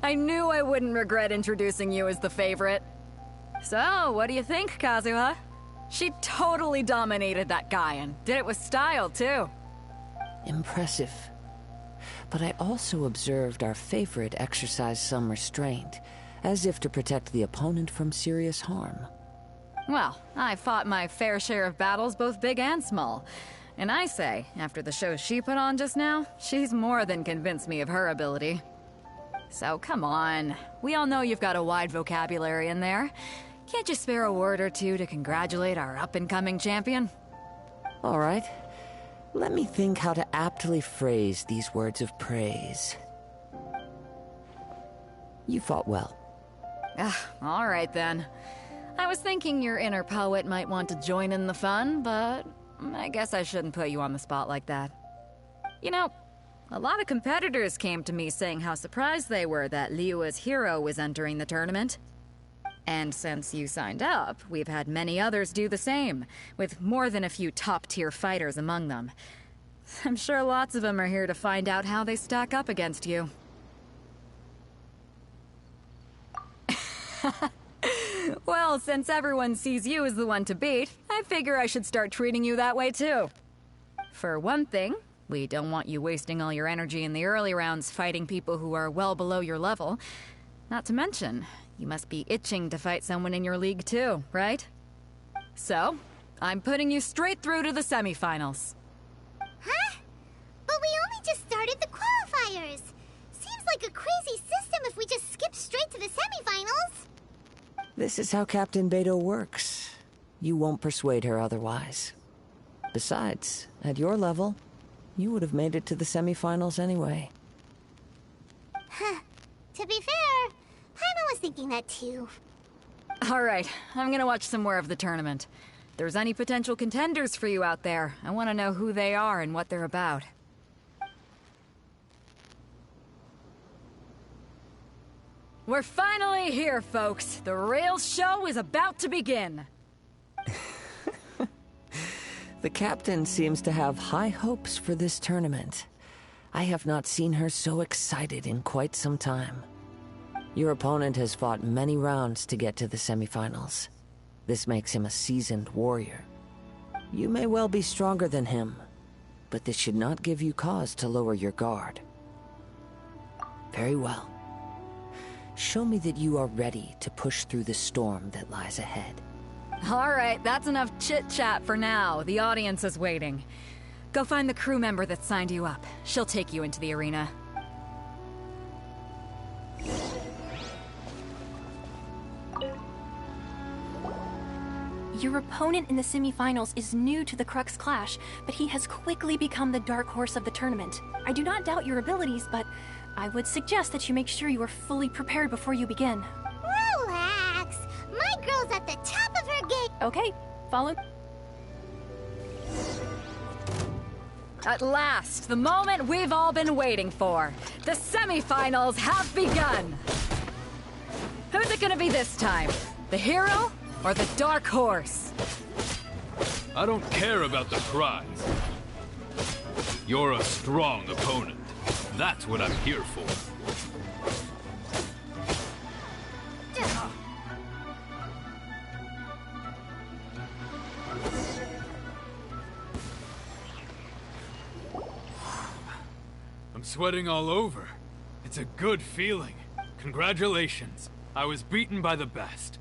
I knew I wouldn't regret introducing you as the favorite. So, what do you think, Kazuha? She totally dominated that guy and did it with style, too. Impressive. But I also observed our favorite exercise some restraint, as if to protect the opponent from serious harm. Well, I fought my fair share of battles, both big and small. And I say, after the show she put on just now, she's more than convinced me of her ability. So come on, we all know you've got a wide vocabulary in there. Can't you spare a word or two to congratulate our up-and-coming champion? All right. Let me think how to aptly phrase these words of praise. You fought well. All right then. I was thinking your inner poet might want to join in the fun, but I guess I shouldn't put you on the spot like that. You know, a lot of competitors came to me saying how surprised they were that Liyue's hero was entering the tournament. And since you signed up, we've had many others do the same, with more than a few top-tier fighters among them. I'm sure lots of them are here to find out how they stack up against you. Well, since everyone sees you as the one to beat, I figure I should start treating you that way too. For one thing, we don't want you wasting all your energy in the early rounds fighting people who are well below your level. Not to mention, you must be itching to fight someone in your league too, right? So, I'm putting you straight through to the semifinals. Huh? But we only just started the qualifiers. Seems like a crazy system if we just skip straight to the semifinals. This is how Captain Beto works. You won't persuade her otherwise. Besides, at your level, you would have made it to the semifinals anyway. Huh. To be fair, Paimon was thinking that too. Alright, I'm gonna watch some more of the tournament. If there's any potential contenders for you out there, I want to know who they are and what they're about. We're finally here, folks. The real show is about to begin. The captain seems to have high hopes for this tournament. I have not seen her so excited in quite some time. Your opponent has fought many rounds to get to the semifinals. This makes him a seasoned warrior. You may well be stronger than him, but this should not give you cause to lower your guard. Very well. Show me that you are ready to push through the storm that lies ahead. Alright, that's enough chit-chat for now. The audience is waiting. Go find the crew member that signed you up. She'll take you into the arena. Your opponent in the semifinals is new to the Crux Clash, but he has quickly become the dark horse of the tournament. I do not doubt your abilities, but I would suggest that you make sure you are fully prepared before you begin. Relax. My girl's at the top of her game. Okay, follow. At last, the moment we've all been waiting for. The semifinals have begun. Who's it gonna be this time? The hero or the dark horse? I don't care about the prize. You're a strong opponent. That's what I'm here for. I'm sweating all over. It's a good feeling. Congratulations. I was beaten by the best.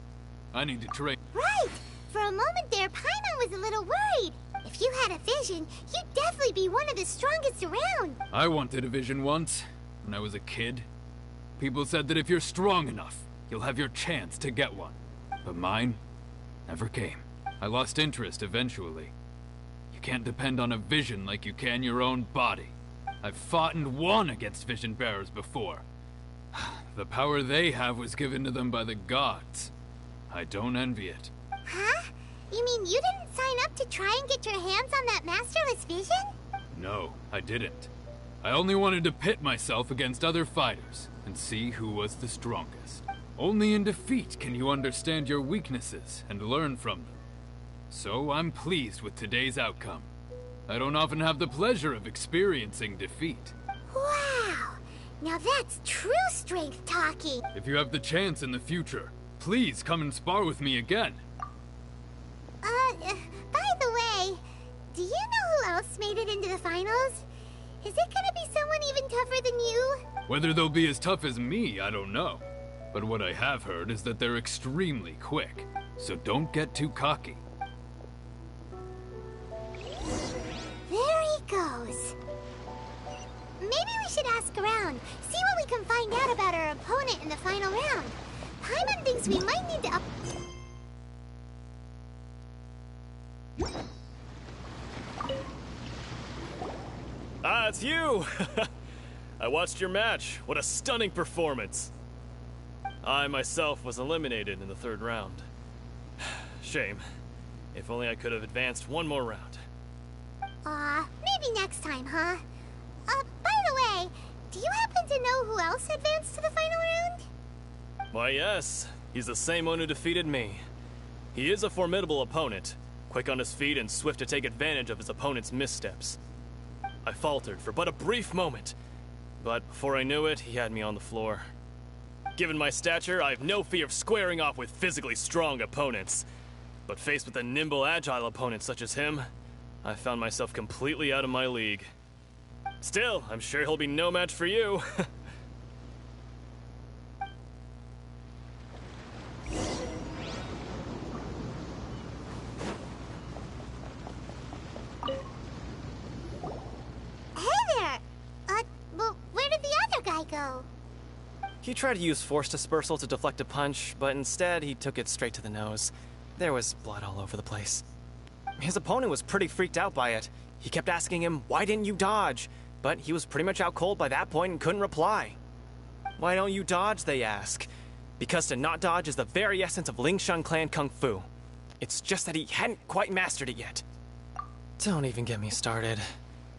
I need to train. Right! For a moment there, Paimon was a little worried. If you had a vision, you'd definitely be one of the strongest around. I wanted a vision once, when I was a kid. People said that if you're strong enough, you'll have your chance to get one. But mine never came. I lost interest eventually. You can't depend on a vision like you can your own body. I've fought and won against vision bearers before. The power they have was given to them by the gods. I don't envy it. Huh? You mean you didn't sign up to try and get your hands on that masterless vision? No, I didn't. I only wanted to pit myself against other fighters and see who was the strongest. Only in defeat can you understand your weaknesses and learn from them. So I'm pleased with today's outcome. I don't often have the pleasure of experiencing defeat. Wow! Now that's true strength talking. If you have the chance in the future, please come and spar with me again. By the way, do you know who else made it into the finals? Is it gonna be someone even tougher than you? Whether they'll be as tough as me, I don't know. But what I have heard is that they're extremely quick. So don't get too cocky. There he goes. Maybe we should ask around, see what we can find out about our opponent in the final round. Paimon thinks we might need to Ah, it's you! I watched your match. What a stunning performance. I myself was eliminated in the third round. Shame. If only I could have advanced one more round. Maybe next time, huh? By the way, do you happen to know who else advanced to the final round? Why, yes. He's the same one who defeated me. He is a formidable opponent, quick on his feet and swift to take advantage of his opponent's missteps. I faltered for but a brief moment, but before I knew it, he had me on the floor. Given my stature, I have no fear of squaring off with physically strong opponents. But faced with a nimble, agile opponent such as him, I found myself completely out of my league. Still, I'm sure he'll be no match for you. He tried to use force dispersal to deflect a punch, but instead he took it straight to the nose. There was blood all over the place. His opponent was pretty freaked out by it. He kept asking him, "Why didn't you dodge?" But he was pretty much out cold by that point and couldn't reply. "Why don't you dodge?" they ask. Because to not dodge is the very essence of Lingshan clan kung fu. It's just that he hadn't quite mastered it yet. Don't even get me started.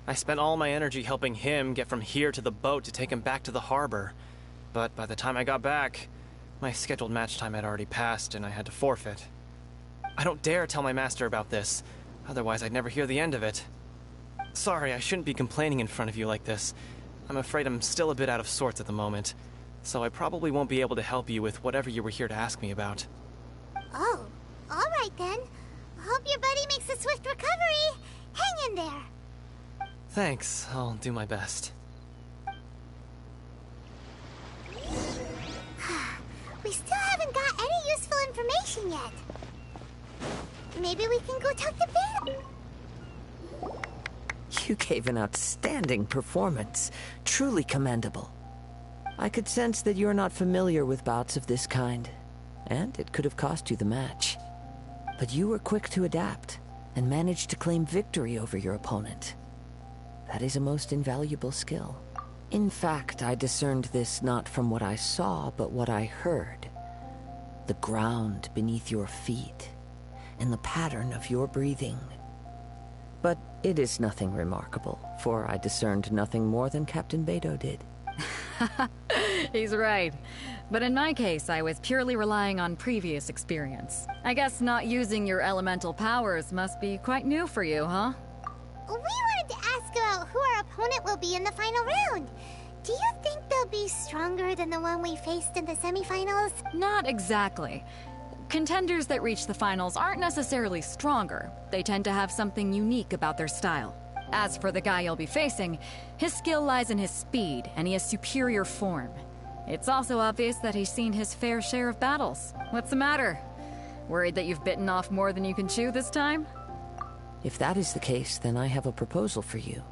I spent all my energy helping him get from here to the boat to take him back to the harbor. But by the time I got back, my scheduled match time had already passed and I had to forfeit. I don't dare tell my master about this, otherwise I'd never hear the end of it. Sorry, I shouldn't be complaining in front of you like this. I'm afraid I'm still a bit out of sorts at the moment, so I probably won't be able to help you with whatever you were here to ask me about. Oh, alright then. Hope your buddy makes a swift recovery. Hang in there. Thanks, I'll do my best. We still haven't got any useful information yet. Maybe we can go talk to Beta. You gave an outstanding performance. Truly commendable. I could sense that you're not familiar with bouts of this kind, and it could have cost you the match. But you were quick to adapt, and managed to claim victory over your opponent. That is a most invaluable skill. In fact, I discerned this not from what I saw, but what I heard. The ground beneath your feet, and the pattern of your breathing. But it is nothing remarkable, for I discerned nothing more than Captain Beto did. He's right. But in my case, I was purely relying on previous experience. I guess not using your elemental powers must be quite new for you, huh? We wanted to ask about who our opponent will be in the final round. Do you think they'll be stronger than the one we faced in the semifinals? Not exactly. Contenders that reach the finals aren't necessarily stronger. They tend to have something unique about their style. As for the guy you'll be facing, his skill lies in his speed, and he has superior form. It's also obvious that he's seen his fair share of battles. What's the matter? Worried that you've bitten off more than you can chew this time? If that is the case, then I have a proposal for you.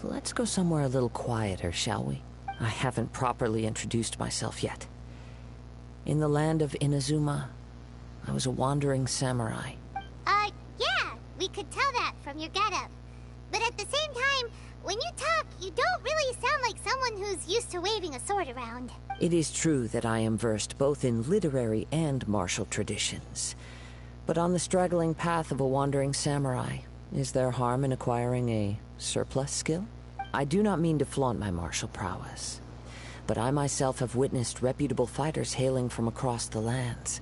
Let's go somewhere a little quieter, shall we? I haven't properly introduced myself yet. In the land of Inazuma, I was a wandering samurai. Yeah, we could tell that from your getup. But at the same time, when you talk, you don't really sound like someone who's used to waving a sword around. It is true that I am versed both in literary and martial traditions. But on the straggling path of a wandering samurai, is there harm in acquiring a surplus skill? I do not mean to flaunt my martial prowess, but I myself have witnessed reputable fighters hailing from across the lands.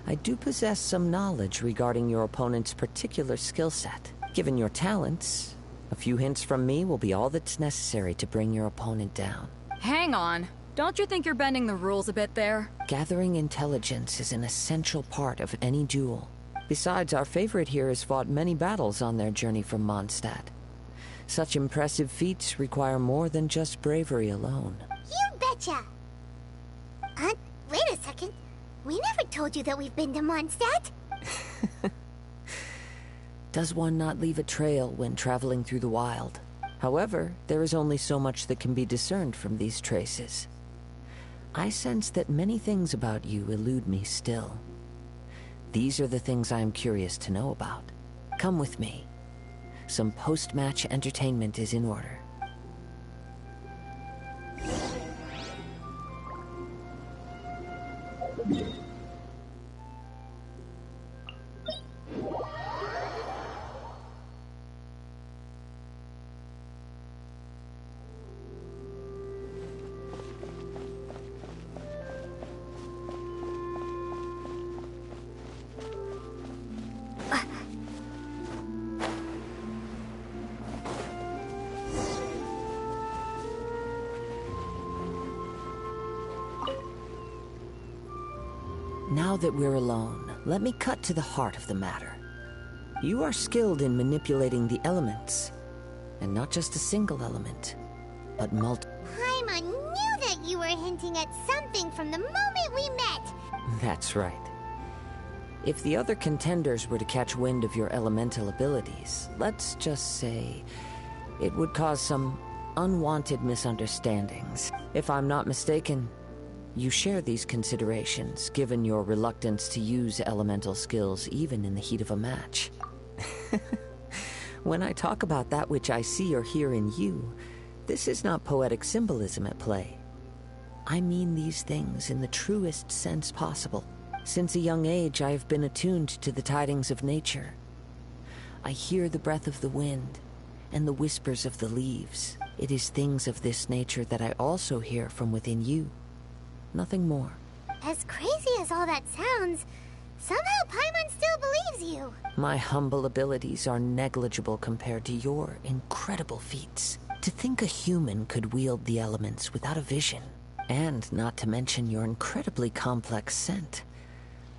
I do possess some knowledge regarding your opponent's particular skill set. Given your talents, A few hints from me will be all that's necessary to bring your opponent down. Hang on. Don't you think you're bending the rules a bit there? Gathering intelligence is an essential part of any duel. Besides, our favorite here has fought many battles on their journey from Mondstadt. Such impressive feats require more than just bravery alone. You betcha! Wait a second. We never told you that we've been to Mondstadt. Does one not leave a trail when traveling through the wild? However, there is only so much that can be discerned from these traces. I sense that many things about you elude me still. These are the things I am curious to know about. Come with me. Some post-match entertainment is in order. Now that we're alone, let me cut to the heart of the matter. You are skilled in manipulating the elements. And not just a single element, but multiple. Paimon knew that you were hinting at something from the moment we met. That's right. If the other contenders were to catch wind of your elemental abilities, let's just say, it would cause some unwanted misunderstandings. If I'm not mistaken, you share these considerations, given your reluctance to use elemental skills even in the heat of a match. When I talk about that which I see or hear in you, this is not poetic symbolism at play. I mean these things in the truest sense possible. Since a young age, I have been attuned to the tidings of nature. I hear the breath of the wind and the whispers of the leaves. It is things of this nature that I also hear from within you. Nothing more. As crazy as all that sounds, somehow Paimon still believes you. My humble abilities are negligible compared to your incredible feats. To think a human could wield the elements without a vision, and not to mention your incredibly complex scent,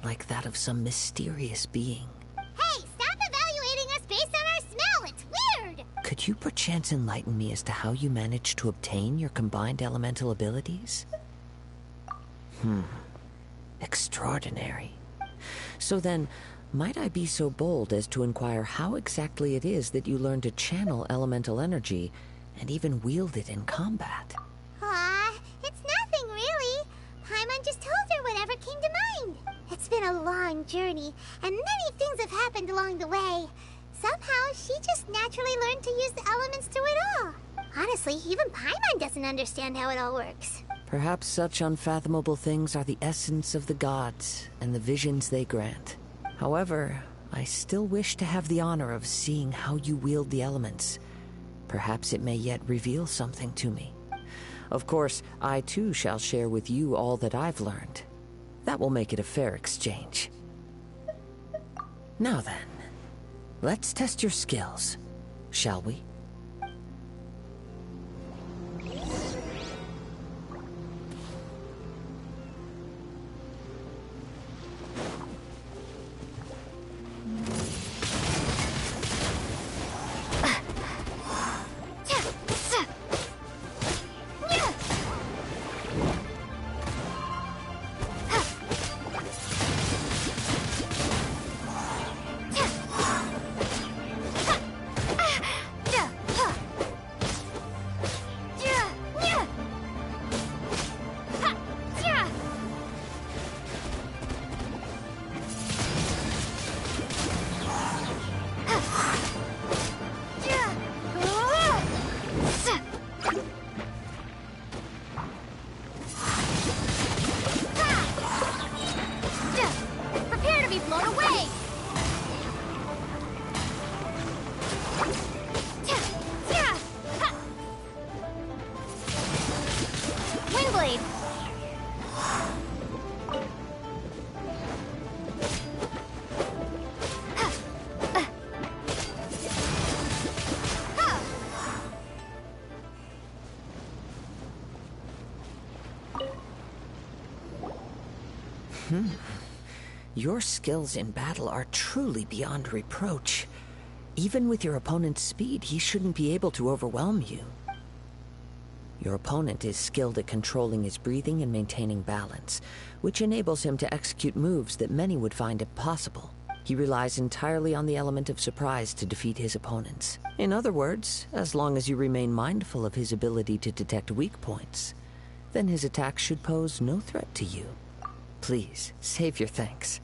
like that of some mysterious being. Hey, stop evaluating us based on our smell! It's weird! Could you perchance enlighten me as to how you managed to obtain your combined elemental abilities? Extraordinary. So then, might I be so bold as to inquire how exactly it is that you learned to channel elemental energy and even wield it in combat? It's nothing really. Paimon just told her whatever came to mind. It's been a long journey, and many things have happened along the way. Somehow, she just naturally learned to use the elements through it all. Honestly, even Paimon doesn't understand how it all works. Perhaps such unfathomable things are the essence of the gods and the visions they grant. However, I still wish to have the honor of seeing how you wield the elements. Perhaps it may yet reveal something to me. Of course, I too shall share with you all that I've learned. That will make it a fair exchange. Now then, let's test your skills, shall we? Your skills in battle are truly beyond reproach. Even with your opponent's speed, he shouldn't be able to overwhelm you. Your opponent is skilled at controlling his breathing and maintaining balance, which enables him to execute moves that many would find impossible. He relies entirely on the element of surprise to defeat his opponents. In other words, as long as you remain mindful of his ability to detect weak points, then his attacks should pose no threat to you. Please, save your thanks.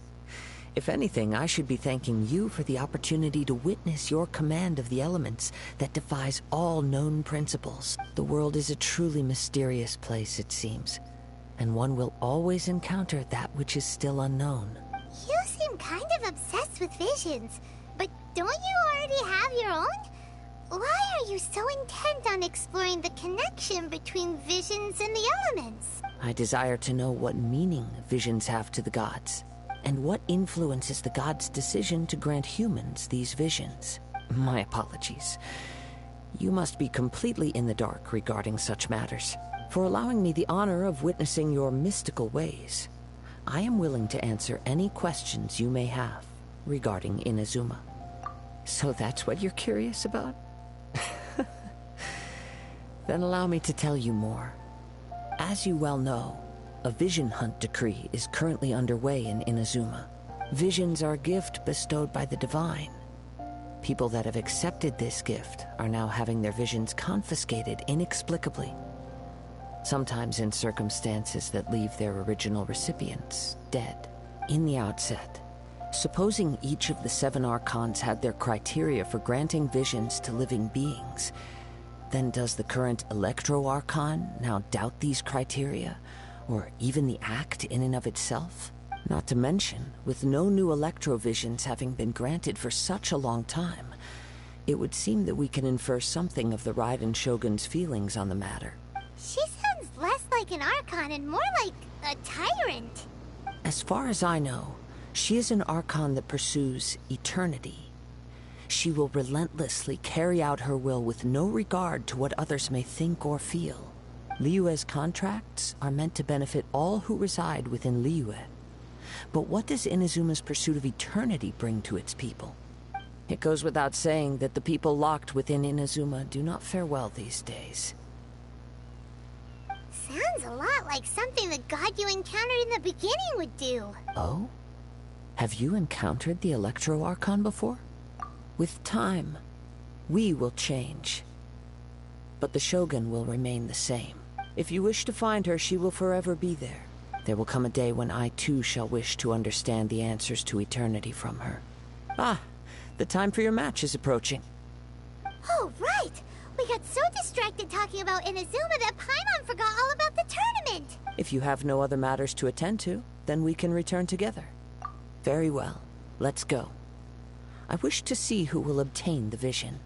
If anything, I should be thanking you for the opportunity to witness your command of the elements that defies all known principles. The world is a truly mysterious place, it seems, and one will always encounter that which is still unknown. You seem kind of obsessed with visions, but don't you already have your own? Why are you so intent on exploring the connection between visions and the elements? I desire to know what meaning visions have to the gods, and what influences the gods' decision to grant humans these visions. My apologies. You must be completely in the dark regarding such matters. For allowing me the honor of witnessing your mystical ways, I am willing to answer any questions you may have regarding Inazuma. So that's what you're curious about? Then allow me to tell you more. As you well know, a vision hunt decree is currently underway in Inazuma. Visions are a gift bestowed by the divine. People that have accepted this gift are now having their visions confiscated inexplicably, sometimes in circumstances that leave their original recipients dead. In the outset, supposing each of the 7 archons had their criteria for granting visions to living beings, then does the current Electro-Archon now doubt these criteria, or even the act in and of itself? Not to mention, with no new Electro-Visions having been granted for such a long time, it would seem that we can infer something of the Raiden Shogun's feelings on the matter. She sounds less like an Archon and more like a tyrant. As far as I know, she is an Archon that pursues eternity. She will relentlessly carry out her will with no regard to what others may think or feel. Liyue's contracts are meant to benefit all who reside within Liyue. But what does Inazuma's pursuit of eternity bring to its people? It goes without saying that the people locked within Inazuma do not fare well these days. Sounds a lot like something the god you encountered in the beginning would do. Oh? Have you encountered the Electro-Archon before? With time, we will change. But the Shogun will remain the same. If you wish to find her, she will forever be there. There will come a day when I too shall wish to understand the answers to eternity from her. Ah, the time for your match is approaching. Oh, right! We got so distracted talking about Inazuma that Paimon forgot all about the tournament! If you have no other matters to attend to, then we can return together. Very well. Let's go. I wish to see who will obtain the vision.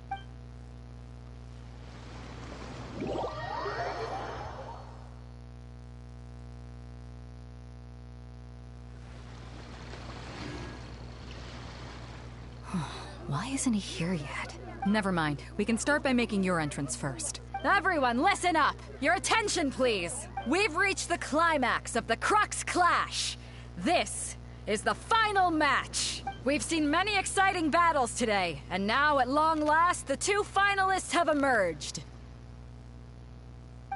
Why isn't he here yet? Never mind. We can start by making your entrance first. Everyone, listen up! Your attention, please! We've reached the climax of the Crux Clash! This is the final match! We've seen many exciting battles today, and now, at long last, the 2 finalists have emerged.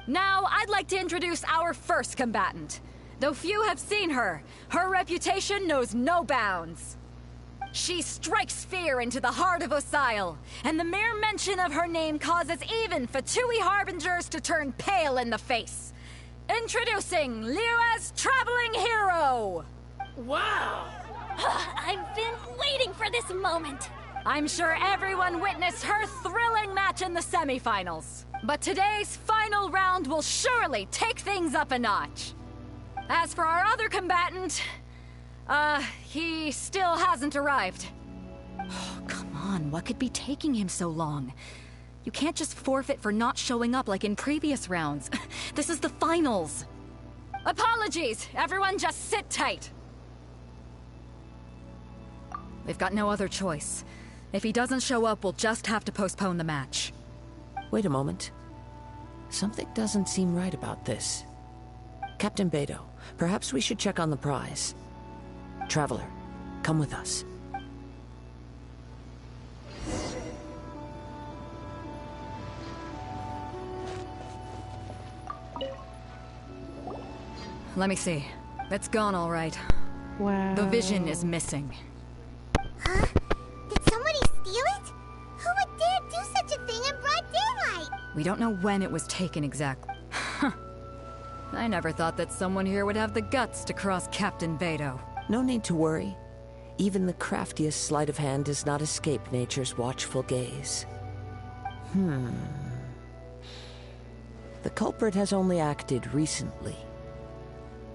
Now, I'd like to introduce our first combatant. Though few have seen her, her reputation knows no bounds. She strikes fear into the heart of Osile, and the mere mention of her name causes even Fatui Harbingers to turn pale in the face. Introducing Liyue's traveling hero! Wow! I've been waiting for this moment! I'm sure everyone witnessed her thrilling match in the semifinals. But today's final round will surely take things up a notch. As for our other combatant, he still hasn't arrived. Oh, come on, what could be taking him so long? You can't just forfeit for not showing up like in previous rounds. This is the finals. Apologies, everyone just sit tight. We've got no other choice. If he doesn't show up, we'll just have to postpone the match. Wait a moment. Something doesn't seem right about this. Captain Beidou, perhaps we should check on the prize. Traveler, come with us. Let me see. It's gone all right. Wow. The vision is missing. Huh? Did somebody steal it? Who would dare do such a thing in broad daylight? We don't know when it was taken exactly. I never thought that someone here would have the guts to cross Captain Beidou. No need to worry. Even the craftiest sleight of hand does not escape nature's watchful gaze. The culprit has only acted recently.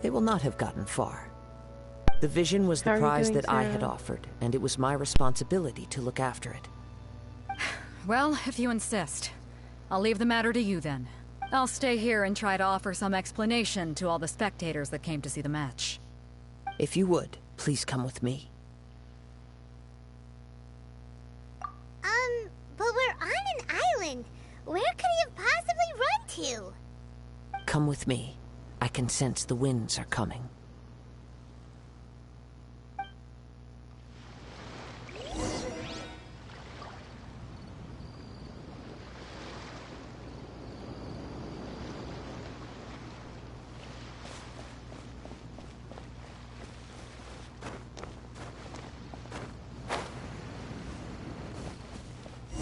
They will not have gotten far. The vision was the How are you prize doing, that I Sarah? had offered, and it was my responsibility to look after it. Well, if you insist. I'll leave the matter to you then. I'll stay here and try to offer some explanation to all the spectators that came to see the match. If you would, please come with me. But we're on an island. Where could he have possibly run to? Come with me. I can sense the winds are coming.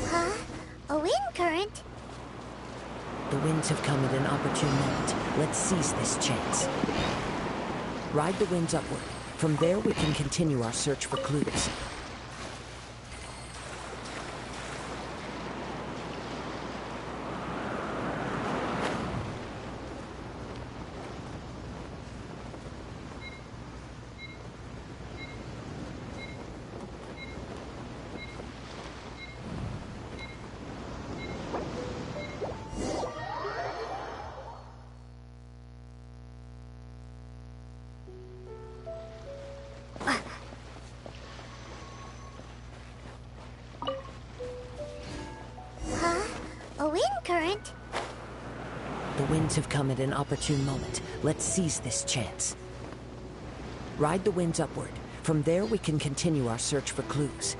Huh? A wind current? The winds have come at an opportune moment. Let's seize this chance. Ride the winds upward. From there, we can continue our search for clues. Huh? A wind current? The winds have come at an opportune moment. Let's seize this chance. Ride the winds upward. From there, we can continue our search for clues.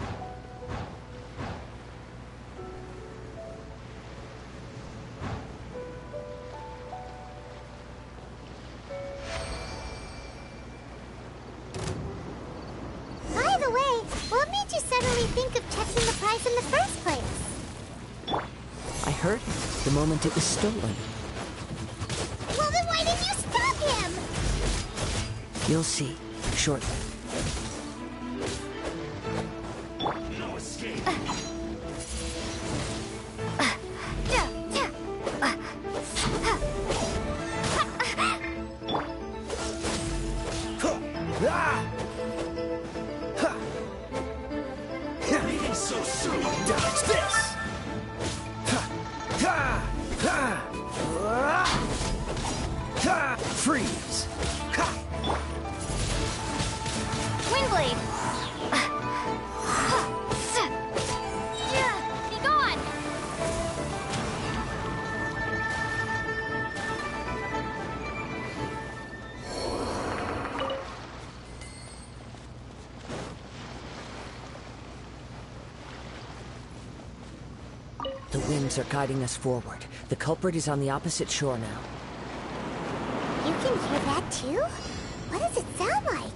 By the way, what made you suddenly think of checking the prize in the first place? I heard it the moment it was stolen. Well, then why didn't you stop him? You'll see shortly. So soon, dodge this! Freeze! Windblade! Be gone! The winds are guiding us forward. The culprit is on the opposite shore now. You can hear that too? What does it sound like?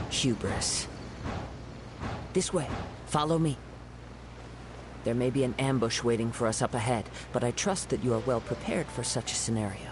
Hubris. This way. Follow me. There may be an ambush waiting for us up ahead, but I trust that you are well prepared for such a scenario.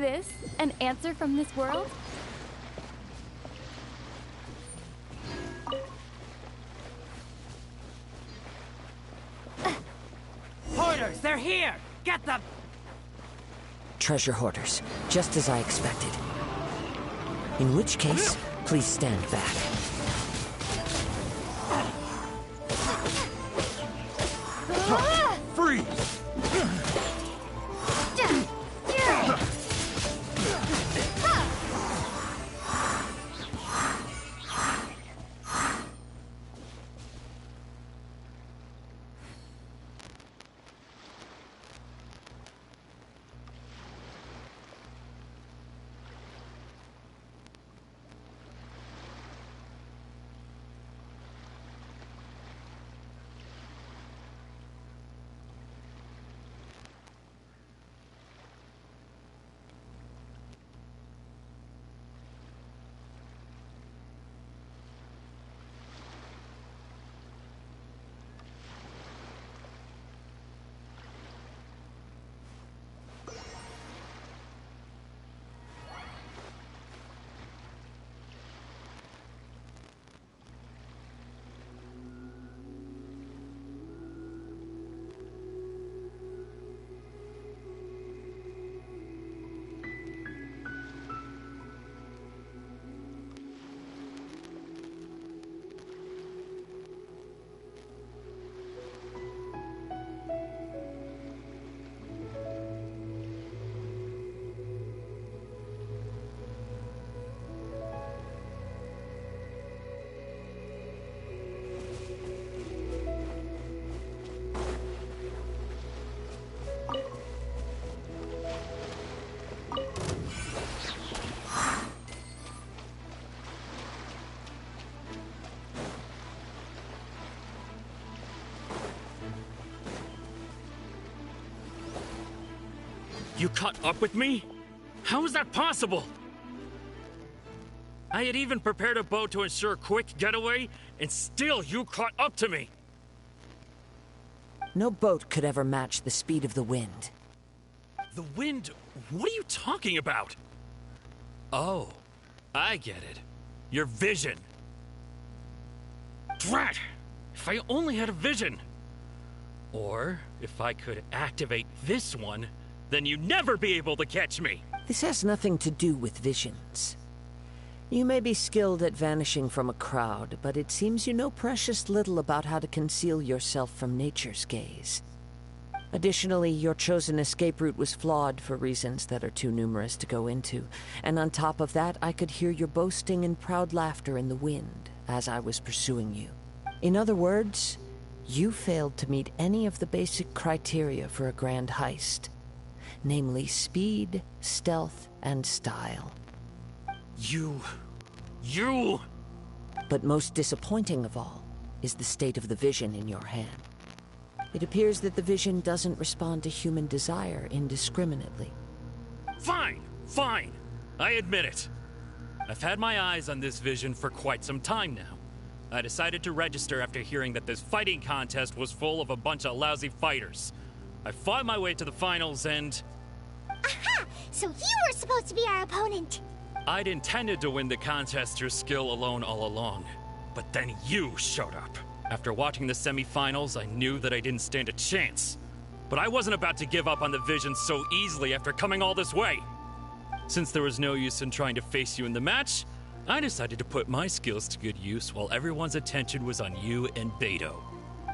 this an answer from this world? Hoarders, they're here! Get them! Treasure hoarders, just as I expected. In which case, please stand back. Freeze! You caught up with me? How is that possible? I had even prepared a boat to ensure a quick getaway, and still you caught up to me! No boat could ever match the speed of the wind. The wind? What are you talking about? Oh, I get it. Your vision. Drat! If I only had a vision! Or, if I could activate this one, then you'd never be able to catch me! This has nothing to do with visions. You may be skilled at vanishing from a crowd, but it seems you know precious little about how to conceal yourself from nature's gaze. Additionally, your chosen escape route was flawed for reasons that are too numerous to go into, and on top of that, I could hear your boasting and proud laughter in the wind as I was pursuing you. In other words, you failed to meet any of the basic criteria for a grand heist. Namely speed, stealth, and style. You... But most disappointing of all is the state of the vision in your hand. It appears that the vision doesn't respond to human desire indiscriminately. Fine, fine. I admit it. I've had my eyes on this vision for quite some time now. I decided to register after hearing that this fighting contest was full of a bunch of lousy fighters. I fought my way to the finals and... Aha! So you were supposed to be our opponent! I'd intended to win the contest through skill alone all along. But then you showed up. After watching the semi-finals, I knew that I didn't stand a chance. But I wasn't about to give up on the vision so easily after coming all this way. Since there was no use in trying to face you in the match, I decided to put my skills to good use while everyone's attention was on you and Beto.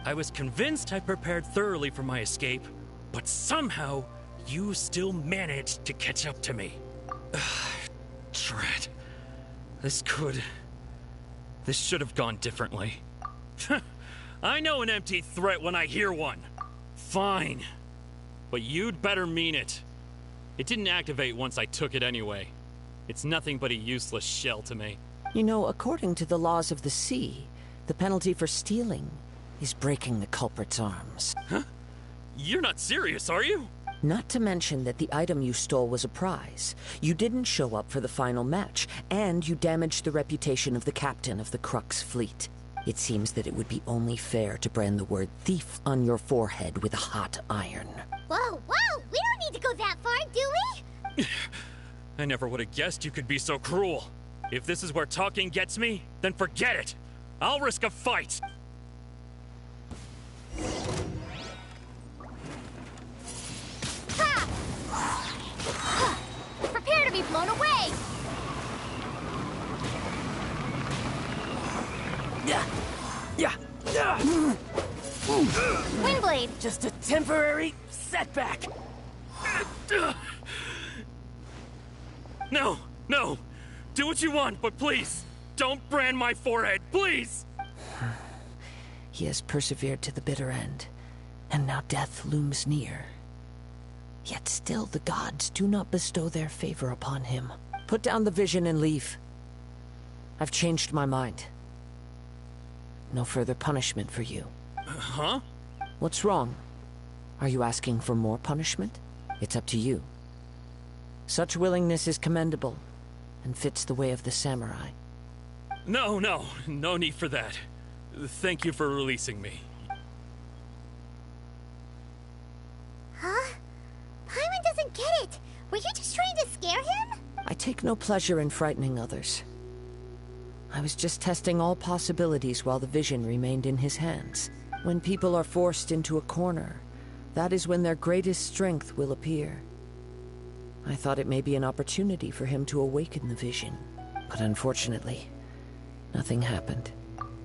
I was convinced I prepared thoroughly for my escape, but somehow, you still managed to catch up to me. Drat. This should have gone differently. I know an empty threat when I hear one. Fine. But you'd better mean it. It didn't activate once I took it anyway. It's nothing but a useless shell to me. You know, according to the laws of the sea, the penalty for stealing is breaking the culprit's arms. Huh? You're not serious, are you? Not to mention that the item you stole was a prize. You didn't show up for the final match, and you damaged the reputation of the captain of the Crux fleet. It seems that it would be only fair to brand the word thief on your forehead with a hot iron. Whoa, whoa! We don't need to go that far, do we? I never would have guessed you could be so cruel. If this is where talking gets me, then forget it. I'll risk a fight. Prepare to be blown away! Windblade! Just a temporary setback. No, no. Do what you want, but please, don't brand my forehead, please! He has persevered to the bitter end, and now death looms near. Yet still the gods do not bestow their favor upon him. Put down the vision and leave. I've changed my mind. No further punishment for you. Huh? What's wrong? Are you asking for more punishment? It's up to you. Such willingness is commendable, and fits the way of the samurai. No need for that. Thank you for releasing me. Huh? Paimon doesn't get it! Were you just trying to scare him? I take no pleasure in frightening others. I was just testing all possibilities while the vision remained in his hands. When people are forced into a corner, that is when their greatest strength will appear. I thought it may be an opportunity for him to awaken the vision, but unfortunately, nothing happened.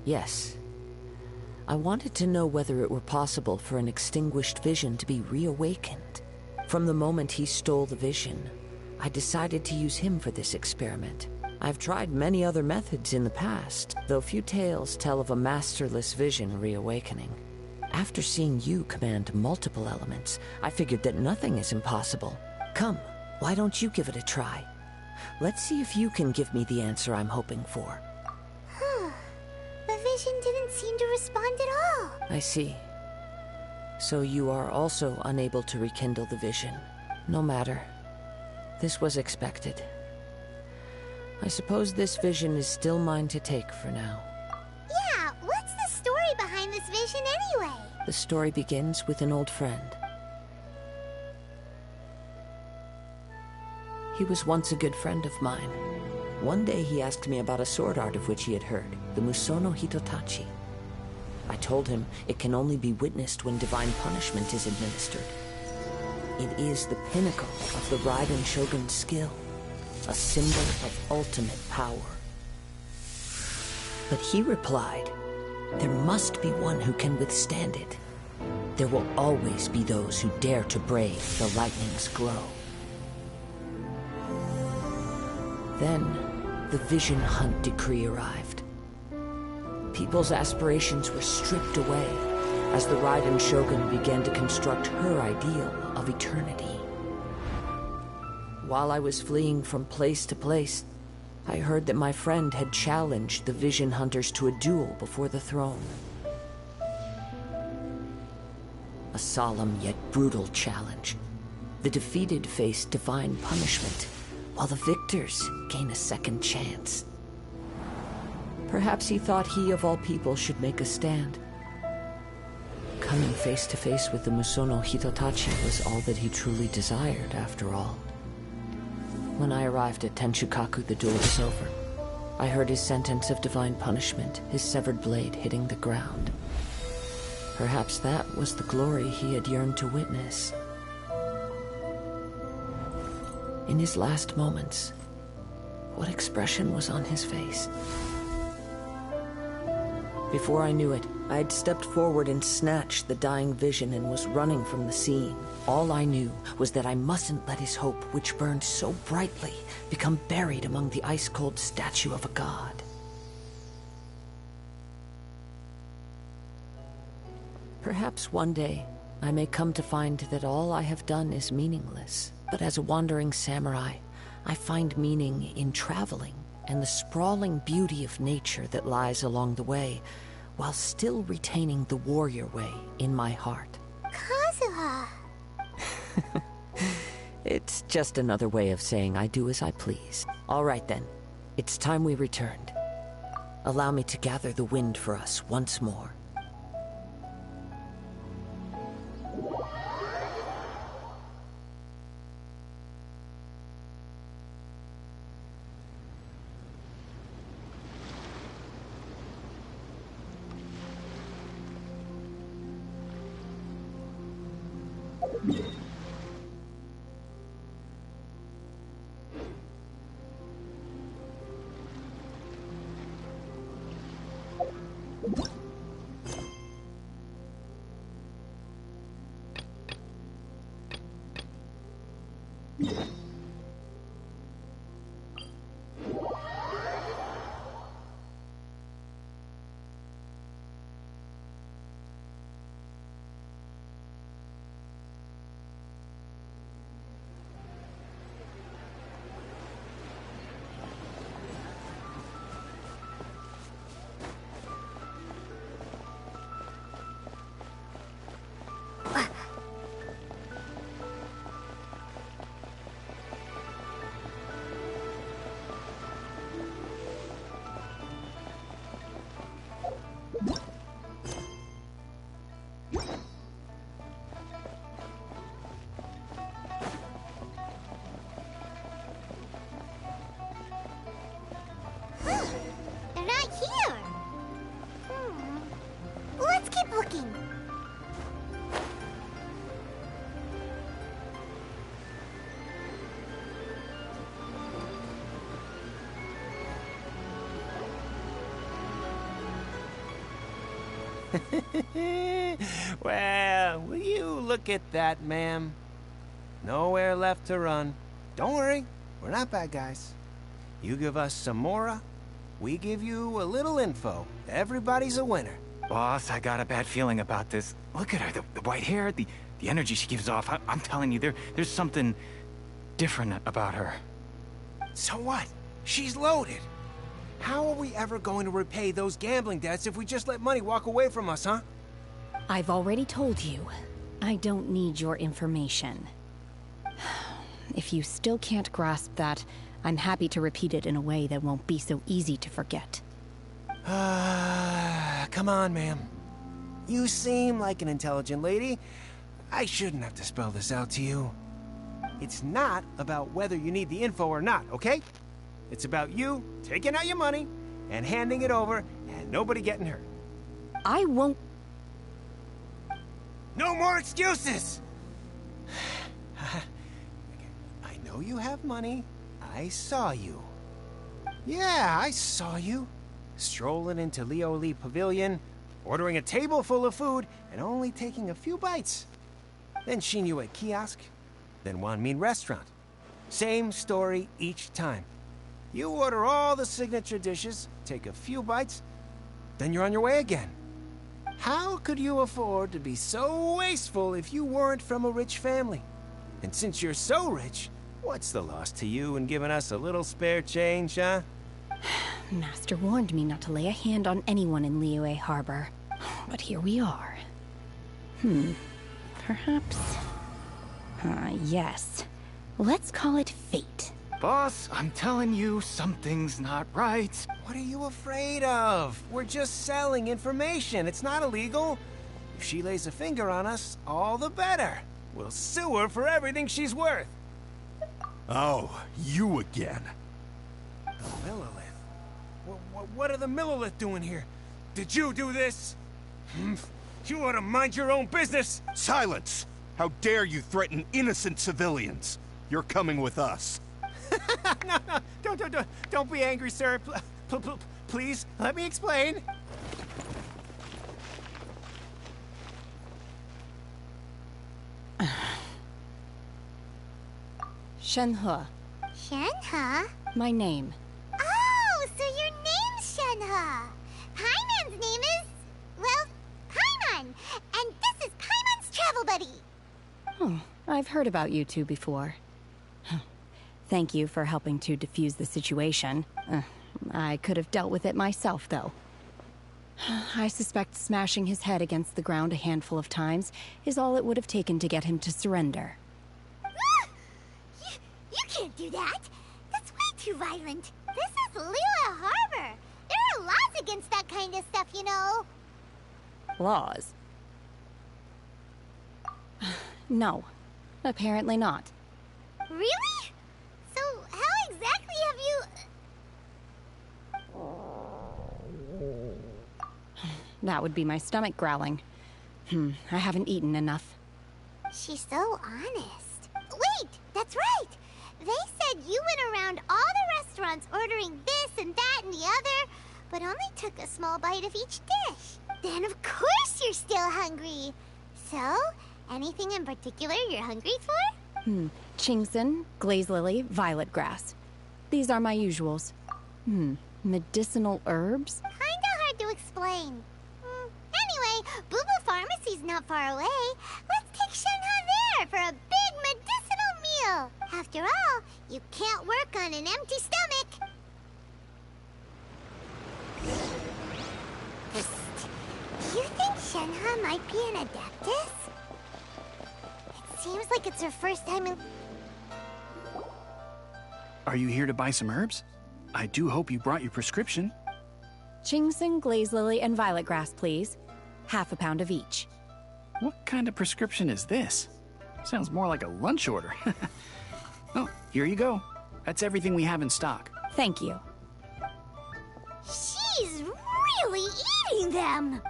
Yes, I wanted to know whether it were possible for an extinguished vision to be reawakened. From the moment he stole the vision, I decided to use him for this experiment. I've tried many other methods in the past, though few tales tell of a masterless vision reawakening. After seeing you command multiple elements, I figured that nothing is impossible. Come, why don't you give it a try? Let's see if you can give me the answer I'm hoping for. The vision didn't seem to respond at all. I see. So you are also unable to rekindle the vision. No matter. This was expected. I suppose this vision is still mine to take for now. Yeah, what's the story behind this vision anyway? The story begins with an old friend. He was once a good friend of mine. One day he asked me about a sword art of which he had heard, the Musono Hitotachi. I told him it can only be witnessed when divine punishment is administered. It is the pinnacle of the Raiden Shogun's skill, a symbol of ultimate power. But he replied, there must be one who can withstand it. There will always be those who dare to brave the lightning's glow. Then, the Vision Hunt decree arrived. People's aspirations were stripped away as the Raiden Shogun began to construct her ideal of eternity. While I was fleeing from place to place, I heard that my friend had challenged the Vision Hunters to a duel before the throne. A solemn yet brutal challenge. The defeated face divine punishment, while the victors gain a second chance. Perhaps he thought he of all people should make a stand. Coming face to face with the Musono Hitotachi was all that he truly desired, after all. When I arrived at Tenshukaku, the duel was over. I heard his sentence of divine punishment, his severed blade hitting the ground. Perhaps that was the glory he had yearned to witness. In his last moments, what expression was on his face? Before I knew it, I had stepped forward and snatched the dying vision and was running from the scene. All I knew was that I mustn't let his hope, which burned so brightly, become buried among the ice-cold statue of a god. Perhaps one day, I may come to find that all I have done is meaningless. But as a wandering samurai, I find meaning in traveling and the sprawling beauty of nature that lies along the way, while still retaining the warrior way in my heart. Kazuha! It's just another way of saying I do as I please. All right then, it's time we returned. Allow me to gather the wind for us once more. They're not here. Let's keep looking. Well, will you look at that, ma'am? Nowhere left to run. Don't worry, we're not bad guys. You give us some mora, we give you a little info. Everybody's a winner. Boss, I got a bad feeling about this. Look at her, the white hair, the energy she gives off. I'm telling you, there's something different about her. So what? She's loaded. How are we ever going to repay those gambling debts if we just let money walk away from us, huh? I've already told you. I don't need your information. If you still can't grasp that, I'm happy to repeat it in a way that won't be so easy to forget. Come on, ma'am. You seem like an intelligent lady. I shouldn't have to spell this out to you. It's not about whether you need the info or not, okay? It's about you taking out your money and handing it over and nobody getting hurt. I won't... No more excuses! I know you have money. I saw you. Yeah, I saw you. Strolling into Leo Lee Pavilion, ordering a table full of food, and only taking a few bites. Then seen you at kiosk, then Wan Min restaurant. Same story each time. You order all the signature dishes, take a few bites, then you're on your way again. How could you afford to be so wasteful if you weren't from a rich family? And since you're so rich, what's the loss to you in giving us a little spare change, huh? Master warned me not to lay a hand on anyone in Liyue Harbor. But here we are. Perhaps... yes. Let's call it fate. Boss, I'm telling you, something's not right. What are you afraid of? We're just selling information. It's not illegal. If she lays a finger on us, all the better. We'll sue her for everything she's worth. Oh, you again. The Millilith. What are the Millilith doing here? Did you do this? You ought to mind your own business. Silence! How dare you threaten innocent civilians? You're coming with us. No, don't be angry, sir. Please, let me explain. Shenhe. Shenhe? My name. Oh, so your name's Shenhe. Paimon's name is... well, Paimon. And this is Paimon's travel buddy. Oh, I've heard about you two before. Thank you for helping to defuse the situation. I could have dealt with it myself, though. I suspect smashing his head against the ground a handful of times is all it would have taken to get him to surrender. You can't do that. That's way too violent. This is Liyue Harbor. There are laws against that kind of stuff, you know. Laws? No. Apparently not. Really? So how exactly have you... That would be my stomach growling. I haven't eaten enough. She's so honest. Wait, that's right! They said you went around all the restaurants ordering this and that and the other, but only took a small bite of each dish. Then of course you're still hungry. So, anything in particular you're hungry for? Chingson, glaze lily, violet grass. These are my usuals. Medicinal herbs? Kinda hard to explain. Anyway, Boo Boo Pharmacy's not far away. Let's take Shenhe there for a big medicinal meal. After all, you can't work on an empty stomach. Psst. Do you think Shenhe might be an Adeptus? It seems like it's her first time in... Are you here to buy some herbs? I do hope you brought your prescription. Chingson, glaze lily, and violet grass, please. Half a pound of each. What kind of prescription is this? Sounds more like a lunch order. Oh, here you go. That's everything we have in stock. Thank you. She's really eating them!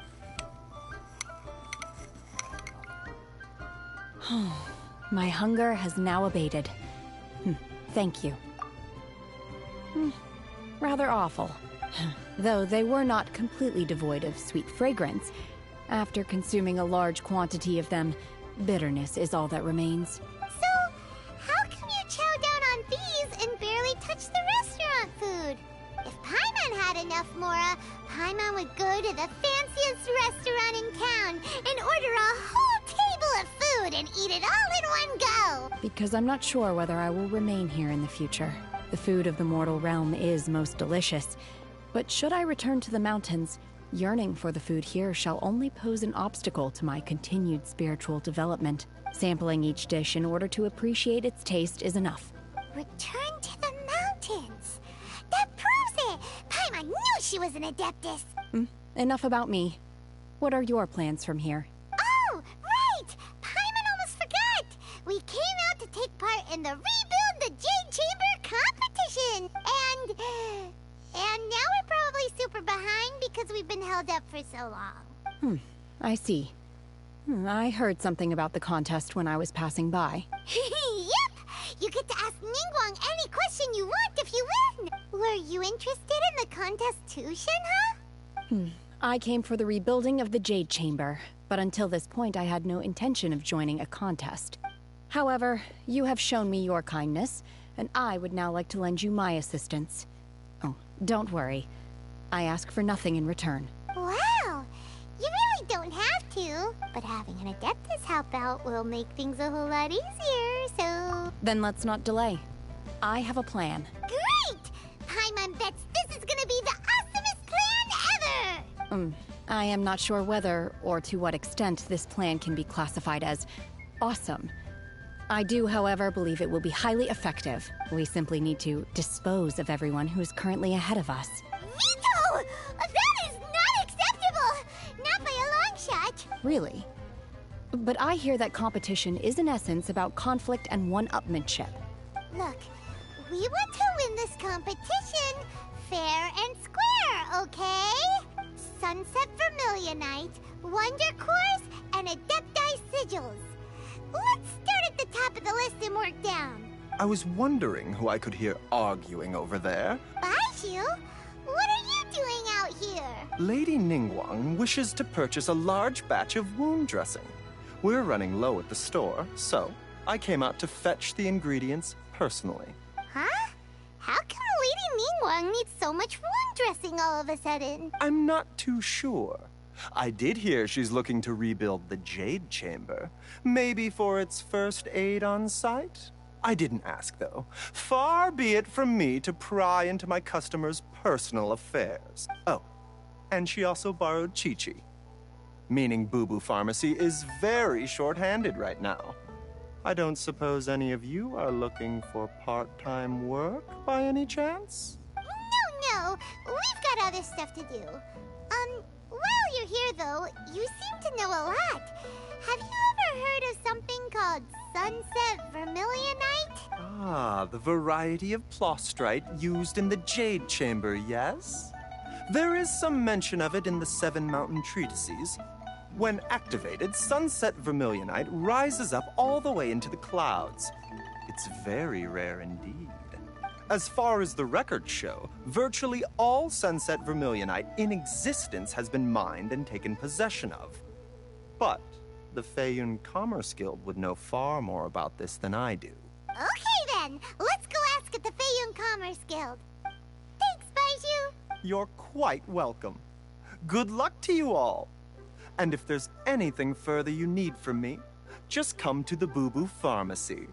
My hunger has now abated. Thank you. Rather awful. Though they were not completely devoid of sweet fragrance. After consuming a large quantity of them, bitterness is all that remains. So, how come you chow down on these and barely touch the restaurant food? If Paimon had enough Mora, Paimon would go to the fanciest restaurant in town and order a whole table of food and eat it all in one go! Because I'm not sure whether I will remain here in the future. The food of the mortal realm is most delicious. But should I return to the mountains, yearning for the food here shall only pose an obstacle to my continued spiritual development. Sampling each dish in order to appreciate its taste is enough. Return to the mountains! That proves it! Paimon knew she was an Adeptus! Enough about me. What are your plans from here? Oh, right! Paimon almost forgot! We came out to take part in the Rebuild the Jade Chamber competition! And now we're probably super behind because we've been held up for so long. I see. I heard something about the contest when I was passing by. Yep! You get to ask Ningguang any question you want if you win! Were you interested in the contest too, Shenhe? I came for the rebuilding of the Jade Chamber, but until this point I had no intention of joining a contest. However, you have shown me your kindness, and I would now like to lend you my assistance. Oh, don't worry. I ask for nothing in return. Wow! You really don't have to, but having an Adeptus help out will make things a whole lot easier, so... Then let's not delay. I have a plan. Great! Paimon bets this is gonna be the awesomest plan ever! I am not sure whether or to what extent this plan can be classified as awesome. I do, however, believe it will be highly effective. We simply need to dispose of everyone who is currently ahead of us. Veto! That is not acceptable! Not by a long shot! Really? But I hear that competition is in essence about conflict and one-upmanship. Look, we want to win this competition fair and square, okay? Sunset Vermilionite, Wonder Cores, and Adepti Sigils. Let's start at the top of the list and work down. I was wondering who I could hear arguing over there. Baishu, what are you doing out here? Lady Ningguang wishes to purchase a large batch of wound dressing. We're running low at the store, so I came out to fetch the ingredients personally. Huh? How come Lady Ningguang needs so much wound dressing all of a sudden? I'm not too sure. I did hear she's looking to rebuild the Jade Chamber. Maybe for its first aid on site? I didn't ask, though. Far be it from me to pry into my customers' personal affairs. Oh, and she also borrowed Chi-Chi. Meaning Boo Boo Pharmacy is very short-handed right now. I don't suppose any of you are looking for part-time work by any chance? No, we've got other stuff to do. While you're here, though, you seem to know a lot. Have you ever heard of something called Sunset Vermilionite? Ah, the variety of plostrite used in the Jade Chamber, yes? There is some mention of it in the 7 mountain treatises. When activated, sunset vermilionite rises up all the way into the clouds. It's very rare indeed. As far as the records show, virtually all sunset vermilionite in existence has been mined and taken possession of. But the Feiyun Commerce Guild would know far more about this than I do. Okay then, let's go ask at the Feiyun Commerce Guild. Thanks, Baiju. You're quite welcome. Good luck to you all. And if there's anything further you need from me, just come to the Boo Boo Pharmacy.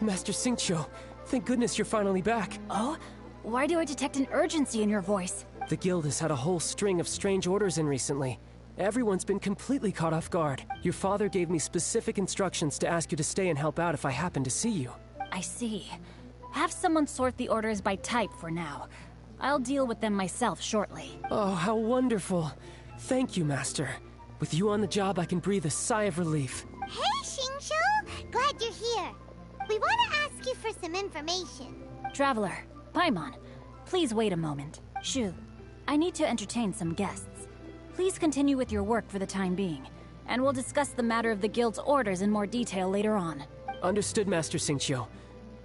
Master Xingqiu, thank goodness you're finally back. Oh? Why do I detect an urgency in your voice? The guild has had a whole string of strange orders in recently. Everyone's been completely caught off guard. Your father gave me specific instructions to ask you to stay and help out if I happen to see you. I see. Have someone sort the orders by type for now. I'll deal with them myself shortly. Oh, how wonderful. Thank you, Master. With you on the job, I can breathe a sigh of relief. Hey, Xingqiu! Glad you're here. We want to ask you for some information. Traveler, Paimon, please wait a moment. Shu, I need to entertain some guests. Please continue with your work for the time being, and we'll discuss the matter of the guild's orders in more detail later on. Understood, Master Xingqiu.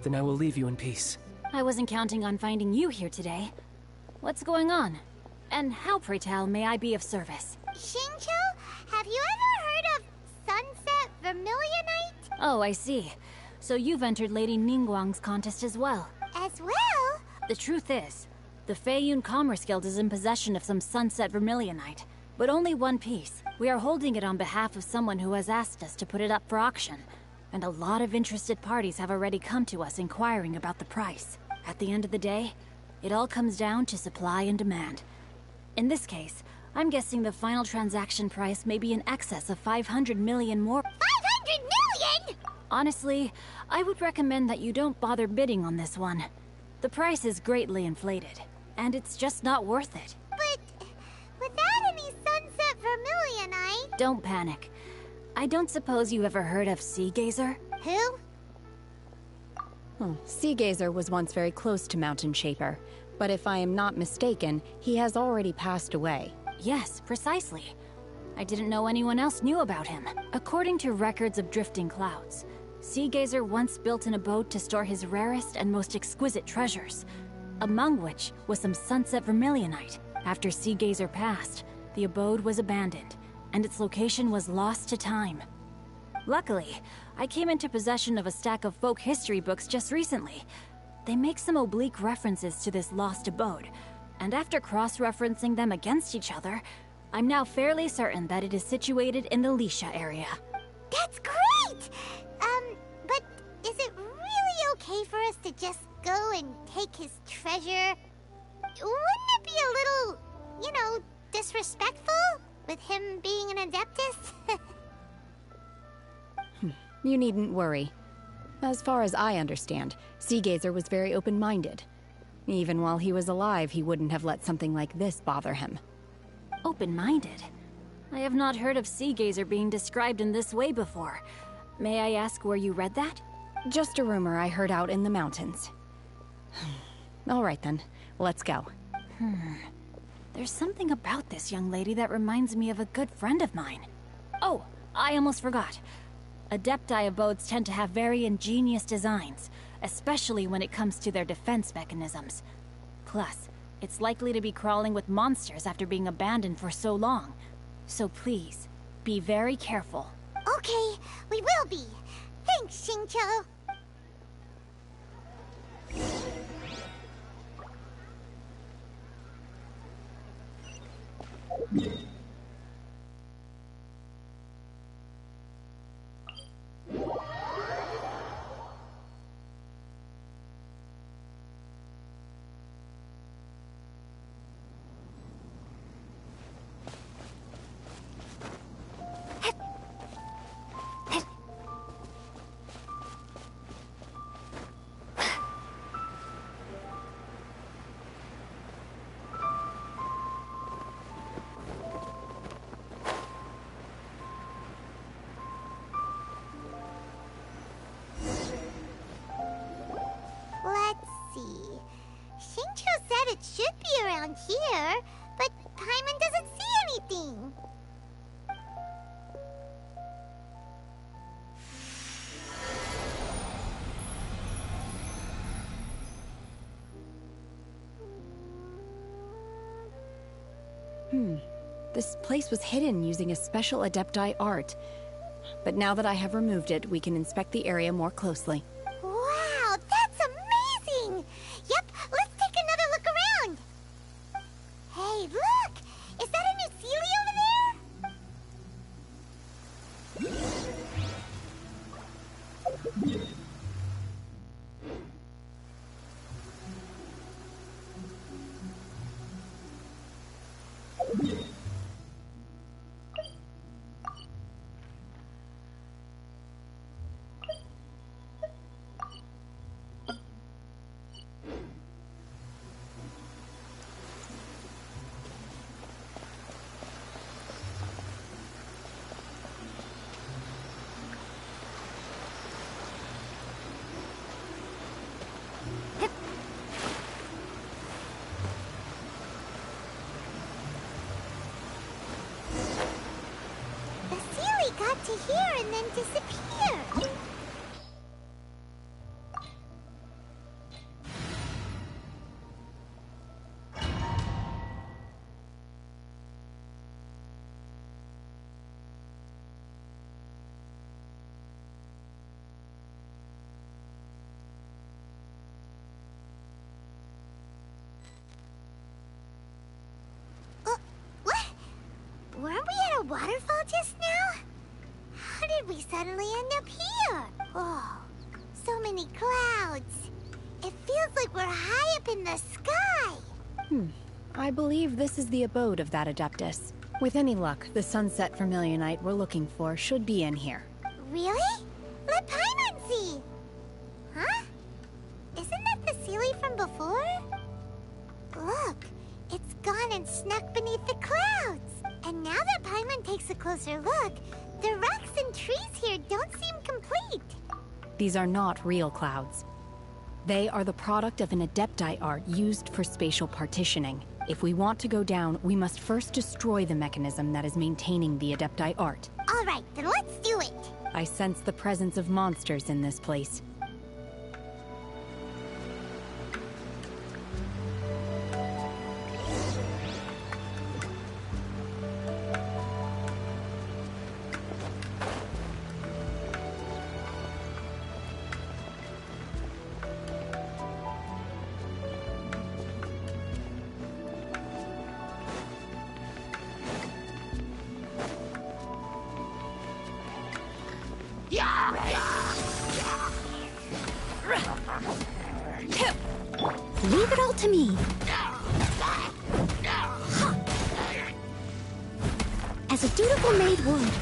Then I will leave you in peace. I wasn't counting on finding you here today. What's going on? And how, pray tell, may I be of service? Xingqiu, have you ever heard of sunset vermilionite? Oh, I see. So you've entered Lady Ningguang's contest as well. As well? The truth is, the Feiyun Commerce Guild is in possession of some sunset vermilionite, but only one piece. We are holding it on behalf of someone who has asked us to put it up for auction, and a lot of interested parties have already come to us inquiring about the price. At the end of the day, it all comes down to supply and demand. In this case, I'm guessing the final transaction price may be in excess of 500 million more. 500 million?! Honestly, I would recommend that you don't bother bidding on this one. The price is greatly inflated, and it's just not worth it. But without any sunset vermilionite... Don't panic. I don't suppose you ever heard of Sea Gazer? Who? Sea Gazer was once very close to Mountain Shaper, but if I am not mistaken, he has already passed away. Yes, precisely. I didn't know anyone else knew about him. According to records of drifting clouds, Sea Gazer once built an abode to store his rarest and most exquisite treasures, among which was some sunset vermilionite. After Sea Gazer passed, the abode was abandoned, and its location was lost to time. Luckily, I came into possession of a stack of folk history books just recently. They make some oblique references to this lost abode, and after cross-referencing them against each other, I'm now fairly certain that it is situated in the Lisha area. That's great! But is it really okay for us to just go and take his treasure? Wouldn't it be a little, disrespectful? With him being an Adeptus? You needn't worry. As far as I understand, Sea Gazer was very open-minded. Even while he was alive, he wouldn't have let something like this bother him. Open-minded? I have not heard of Sea Gazer being described in this way before. May I ask where you read that? Just a rumor I heard out in the mountains. All right then, let's go. There's something about this young lady that reminds me of a good friend of mine. Oh, I almost forgot. Adepti abodes tend to have very ingenious designs, especially when it comes to their defense mechanisms. Plus, it's likely to be crawling with monsters after being abandoned for so long. So please, be very careful. Okay, we will be. Thanks, Xingqiu. around here, but Paimon doesn't see anything. This place was hidden using a special Adepti art. But now that I have removed it, we can inspect the area more closely. Wow, that's amazing! Yep, let's take another look around. Hey, look! Is that a new Sealy over there? Got to here and then disappeared. What? Weren't we at a waterfall just now? How did we suddenly end up here? Oh, so many clouds. It feels like we're high up in the sky. I believe this is the abode of that Adeptus. With any luck, the sunset Vermilionite we're looking for should be in here. Really? Let Paimon see. Huh? Isn't that the Sealy from before? Look, it's gone and snuck beneath the clouds. And now that Paimon takes a closer look, the rocks and trees here don't seem complete. These are not real clouds. They are the product of an Adepti art used for spatial partitioning. If we want to go down, we must first destroy the mechanism that is maintaining the Adepti art. All right, then let's do it. I sense the presence of monsters in this place. Leave it all to me. As a dutiful maid would.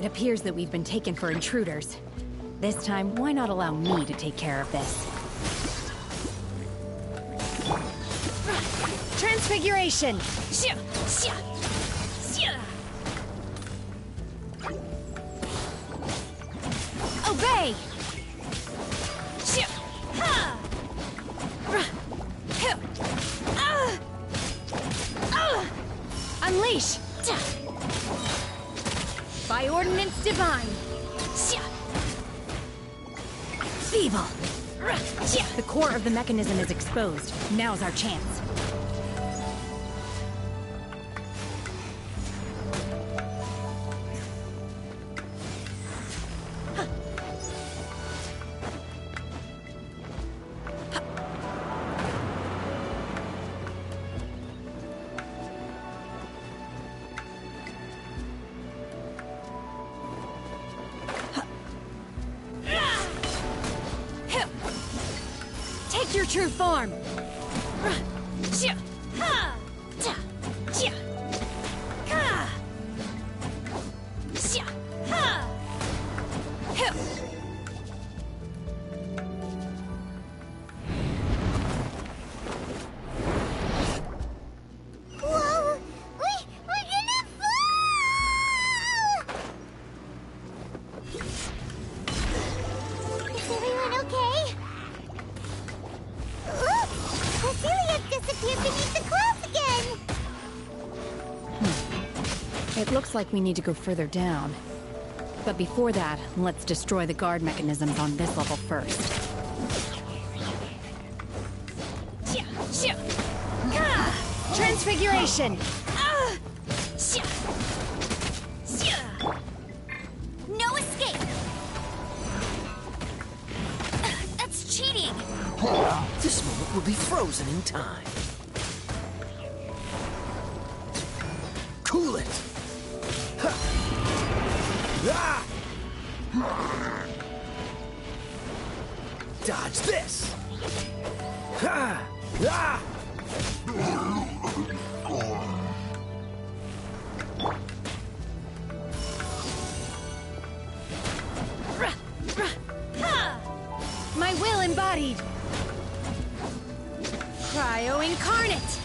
appears that we've been taken for intruders. This time, why not allow me to take care of this? Transfiguration! Obey! Unleash! By ordinance divine! Feeble! The core of the mechanism is exposed. Now's our chance. Take your true form! Whoa! We're gonna fall! Is everyone okay? Look! Ophelia disappeared beneath the clouds again! It looks like we need to go further down. But before that, let's destroy the guard mechanisms on this level first. Transfiguration! No escape! That's cheating! This moment will be frozen in time. Cool it! Dodge this! My will embodied! Cryo incarnate!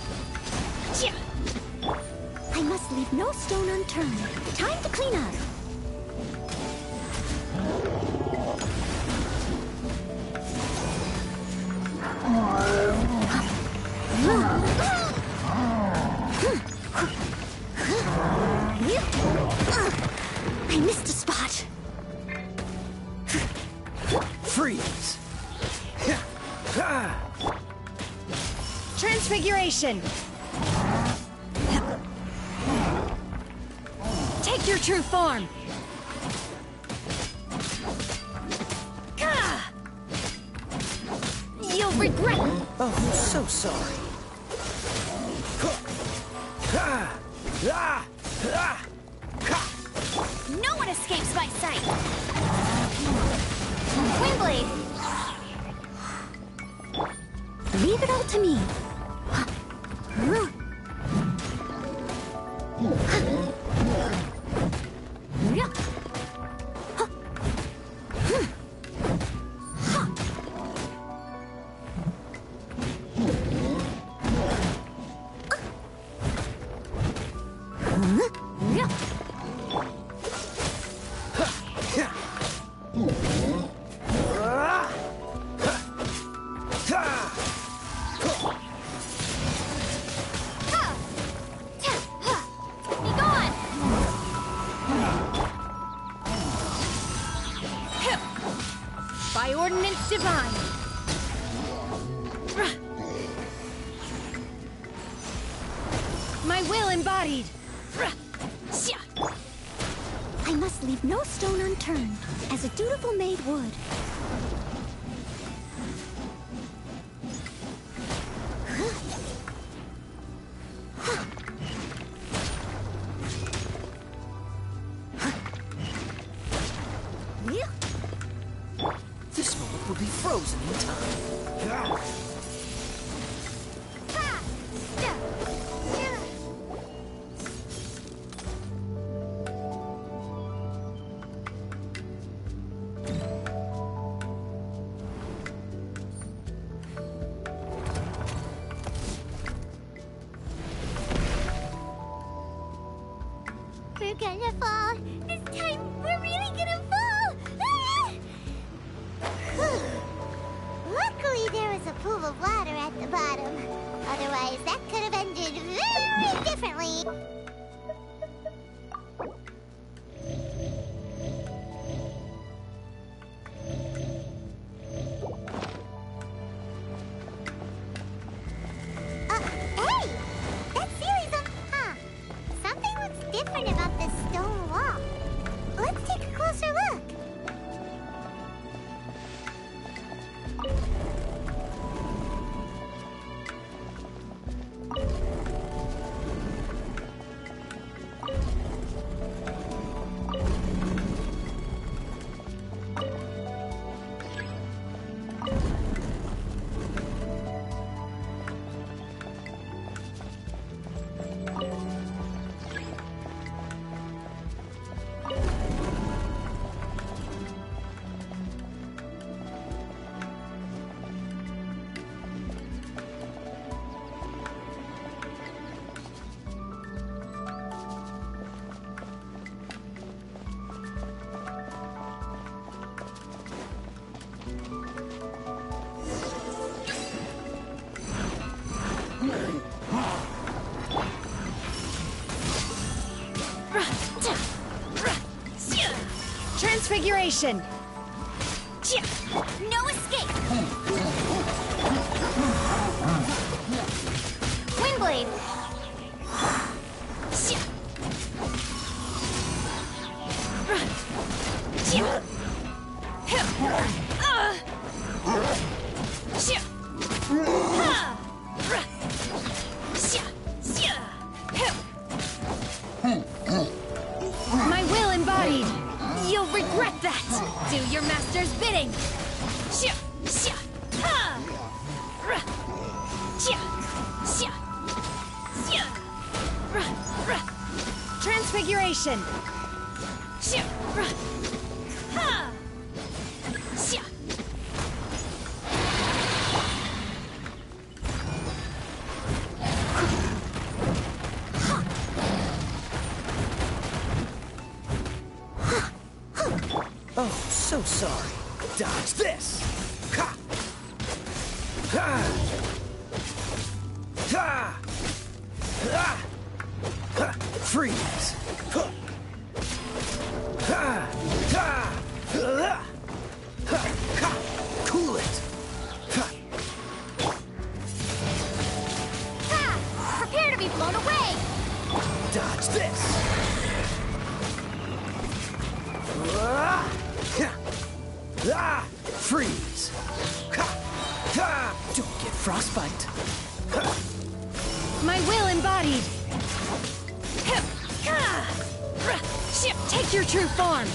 I must leave no stone unturned. Time to clean up. I missed a spot. Freeze! Transfiguration! Take your true form! You'll regret! Oh, I'm so sorry. No one escapes my sight. Windblade. Leave it all to me. By ordinance divine! My will embodied! I must leave no stone unturned, as a dutiful maid would. This moment will be frozen in time. Luckily, there was a pool of water at the bottom. Otherwise, that could have ended very differently. Hey! That series of... Huh. Something looks different about this stone wall. Let's take a closer look. Transfiguration! No escape! Windblade! My will embodied! You'll regret that! Do your master's bidding! Transfiguration! Oh, so sorry. Dodge this! Ha! Ha! Ha! Ha! Ha! Freeze! Ha! Ha! Ha! Ha! Ha! Cool it! Ha! Ha! Prepare to be blown away! Dodge this! Ah! Ah! Freeze! Ha! Ha! Don't get frostbite! Ha! My will embodied! Take your true form!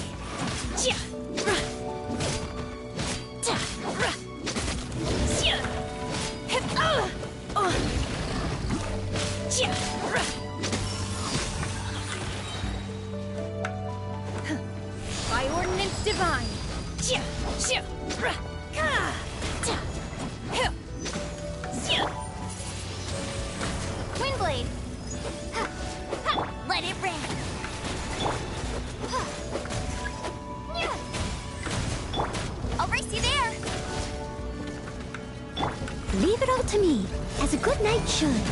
By ordinance divine! Windblade! Let it rip! I'll race you there! Leave it all to me, as a good knight should.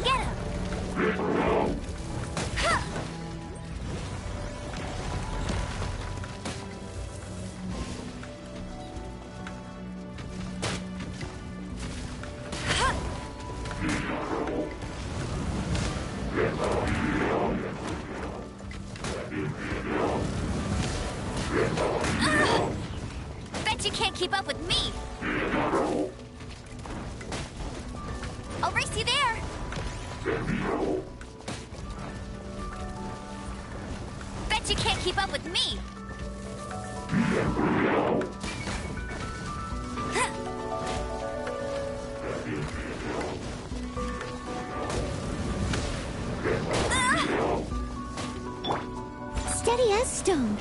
Get him! Bet you can't keep up with me! I'll race you there! Bet you can't keep up with me! Steady as stone.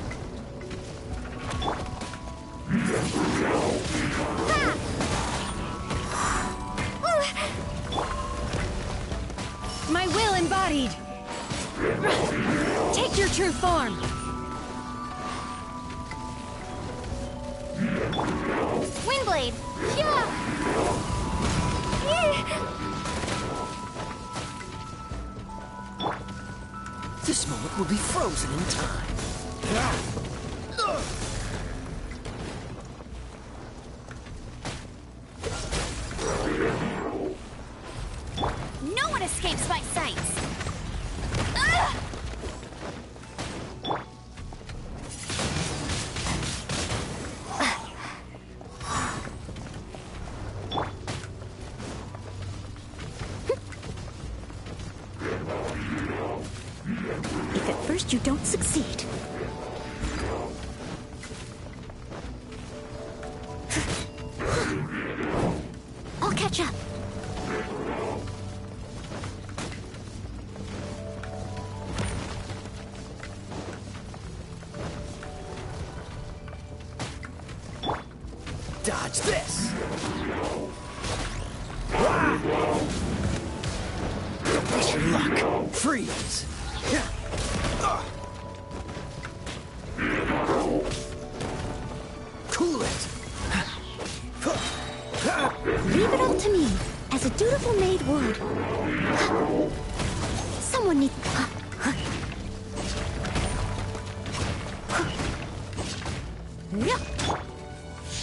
My will embodied! Take your true form! Windblade! Yeah! This moment will be frozen in time. No one escapes my sights! If at first you don't succeed. I'll catch up. Dodge this! Don't waste your luck. Freeze! Cool it! Leave it all to me, as a dutiful maid would. Someone needs...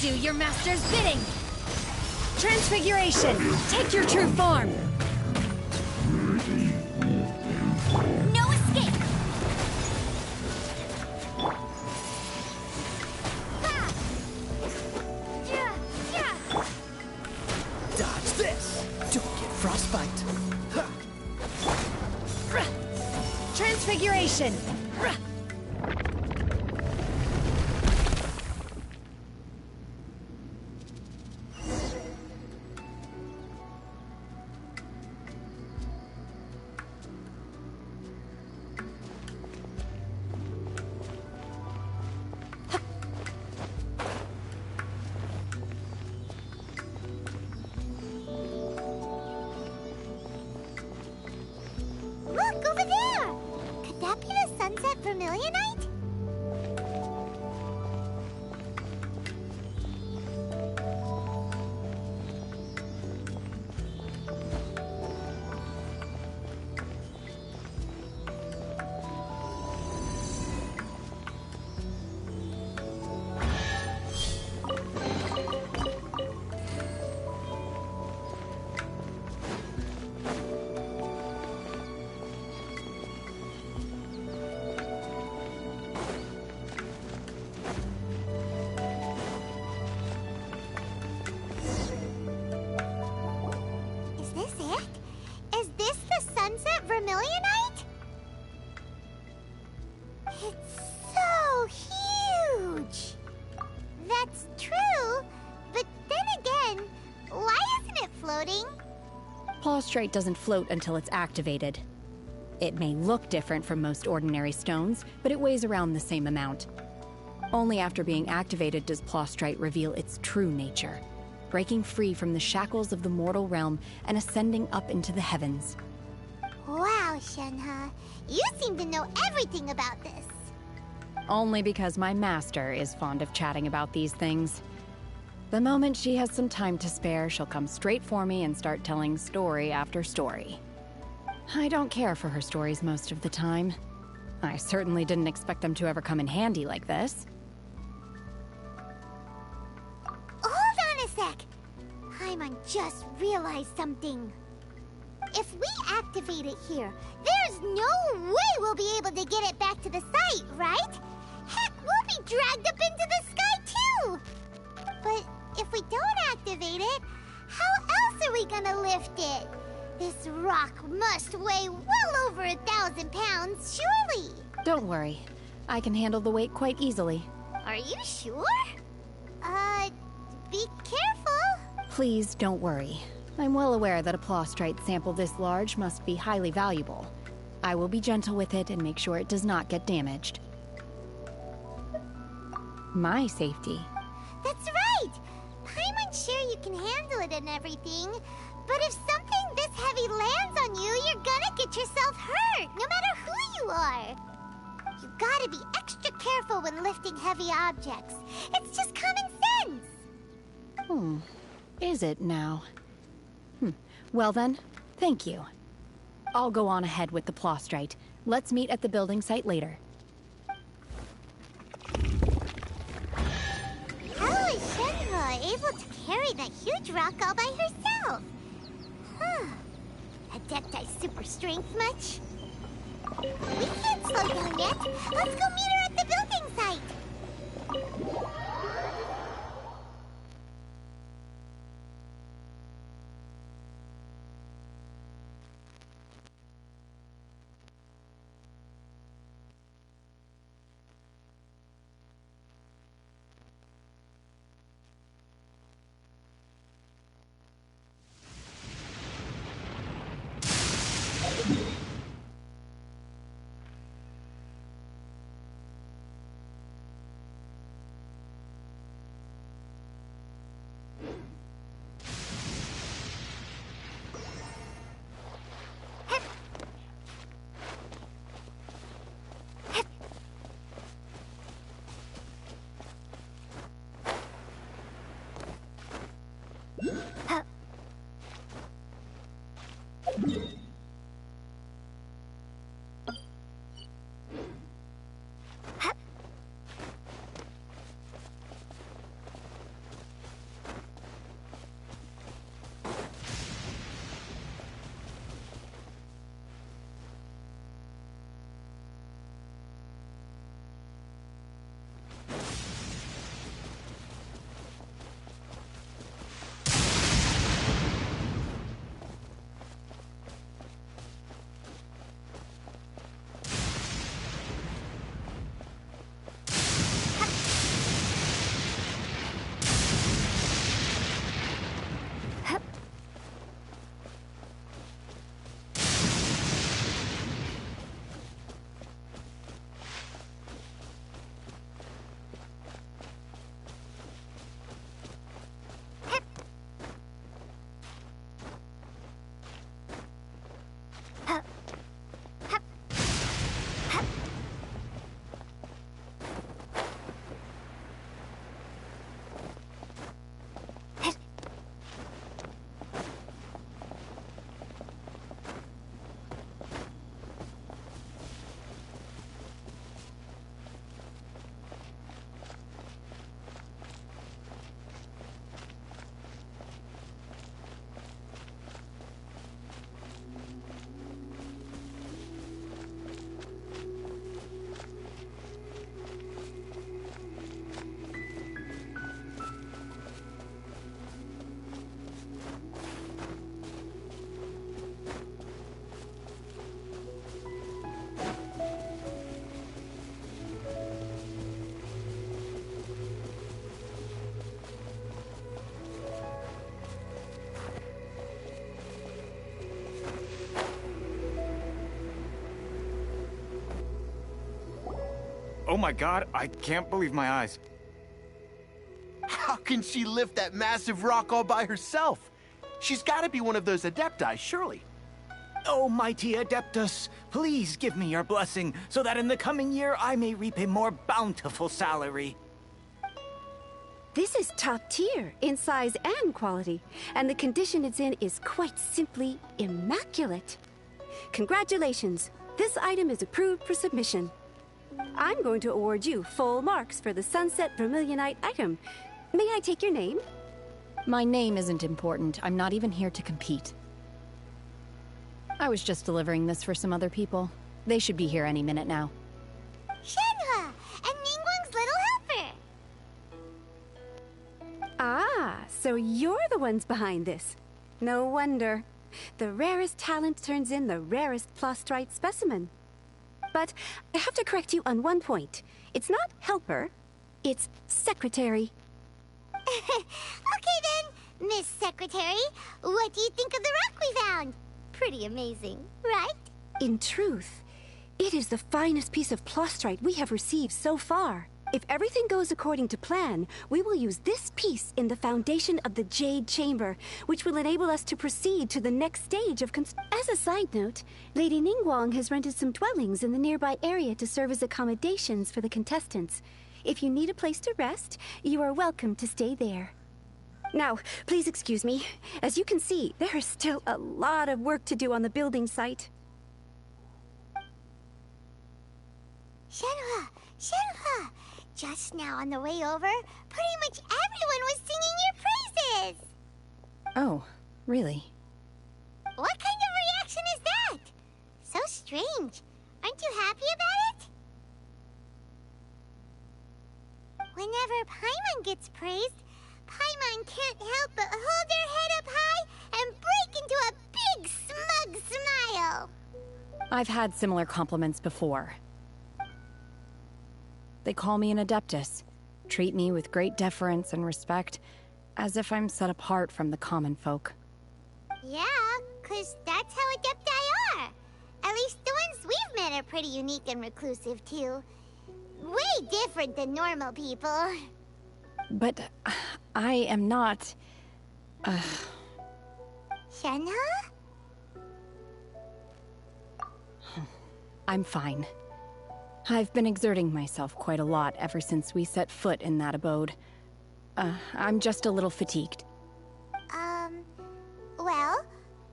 Do your master's bidding! Transfiguration! Take your true form! No escape! Dodge this! Don't get frostbite. Transfiguration! Look, over there! Could that be the sunset vermilionite? Is this it? Is this the sunset vermilionite? It's so huge! That's true, but then again, why isn't it floating? Plaustrite doesn't float until it's activated. It may look different from most ordinary stones, but it weighs around the same amount. Only after being activated does Plaustrite reveal its true nature, breaking free from the shackles of the mortal realm and ascending up into the heavens. Wow, Shenhe, you seem to know everything about this. Only because my master is fond of chatting about these things. The moment she has some time to spare, she'll come straight for me and start telling story after story. I don't care for her stories most of the time. I certainly didn't expect them to ever come in handy like this. Hold on a sec. Paimon just realized something. If we activate it here, there's no way we'll be able to get it back to the site, right? Heck, we'll be dragged up into the sky too! But if we don't activate it, how else are we gonna lift it? This rock must weigh well over 1,000 pounds, surely! Don't worry. I can handle the weight quite easily. Are you sure? Be careful! Please don't worry. I'm well aware that a Plaustrite sample this large must be highly valuable. I will be gentle with it and make sure it does not get damaged. My safety. That's right! Paimon's sure you can handle it and everything, but if something If this heavy lands on you, you're gonna get yourself hurt, no matter who you are. You gotta be extra careful when lifting heavy objects. It's just common sense. Is it now? Well then, thank you. I'll go on ahead with the Plostrite. Let's meet at the building site later. How is Shenhua able to carry that huge rock all by herself? Adepti super strength much? We can't slow down yet. Let's go meet her at the building site. Oh my god, I can't believe my eyes. How can she lift that massive rock all by herself? She's gotta be one of those Adepti, surely. Oh, mighty Adeptus, please give me your blessing so that in the coming year I may reap a more bountiful salary. This is top tier in size and quality, and the condition it's in is quite simply immaculate. Congratulations, this item is approved for submission. I'm going to award you full marks for the Sunset Vermilionite item. May I take your name? My name isn't important. I'm not even here to compete. I was just delivering this for some other people. They should be here any minute now. Shenhua, and Ningguang's little helper. Ah, so you're the ones behind this. No wonder. The rarest talent turns in the rarest Plostrite specimen. But I have to correct you on one point. It's not helper, it's secretary. Okay then, Miss Secretary, what do you think of the rock we found? Pretty amazing, right? In truth, it is the finest piece of Plostrite we have received so far. If everything goes according to plan, we will use this piece in the foundation of the Jade Chamber, which will enable us to proceed to the next stage of As a side note, Lady Ningguang has rented some dwellings in the nearby area to serve as accommodations for the contestants. If you need a place to rest, you are welcome to stay there. Now, please excuse me. As you can see, there is still a lot of work to do on the building site. Shenhua! Shenhua! Just now on the way over, pretty much everyone was singing your praises! Oh, really? What kind of reaction is that? So strange. Aren't you happy about it? Whenever Paimon gets praised, Paimon can't help but hold her head up high and break into a big smug smile. I've had similar compliments before. They call me an Adeptus, treat me with great deference and respect, as if I'm set apart from the common folk. Yeah, 'cause that's how Adepti are. At least the ones we've met are pretty unique and reclusive, too. Way different than normal people. But I am not... Shenhua? I'm fine. I've been exerting myself quite a lot ever since we set foot in that abode. I'm just a little fatigued. Well,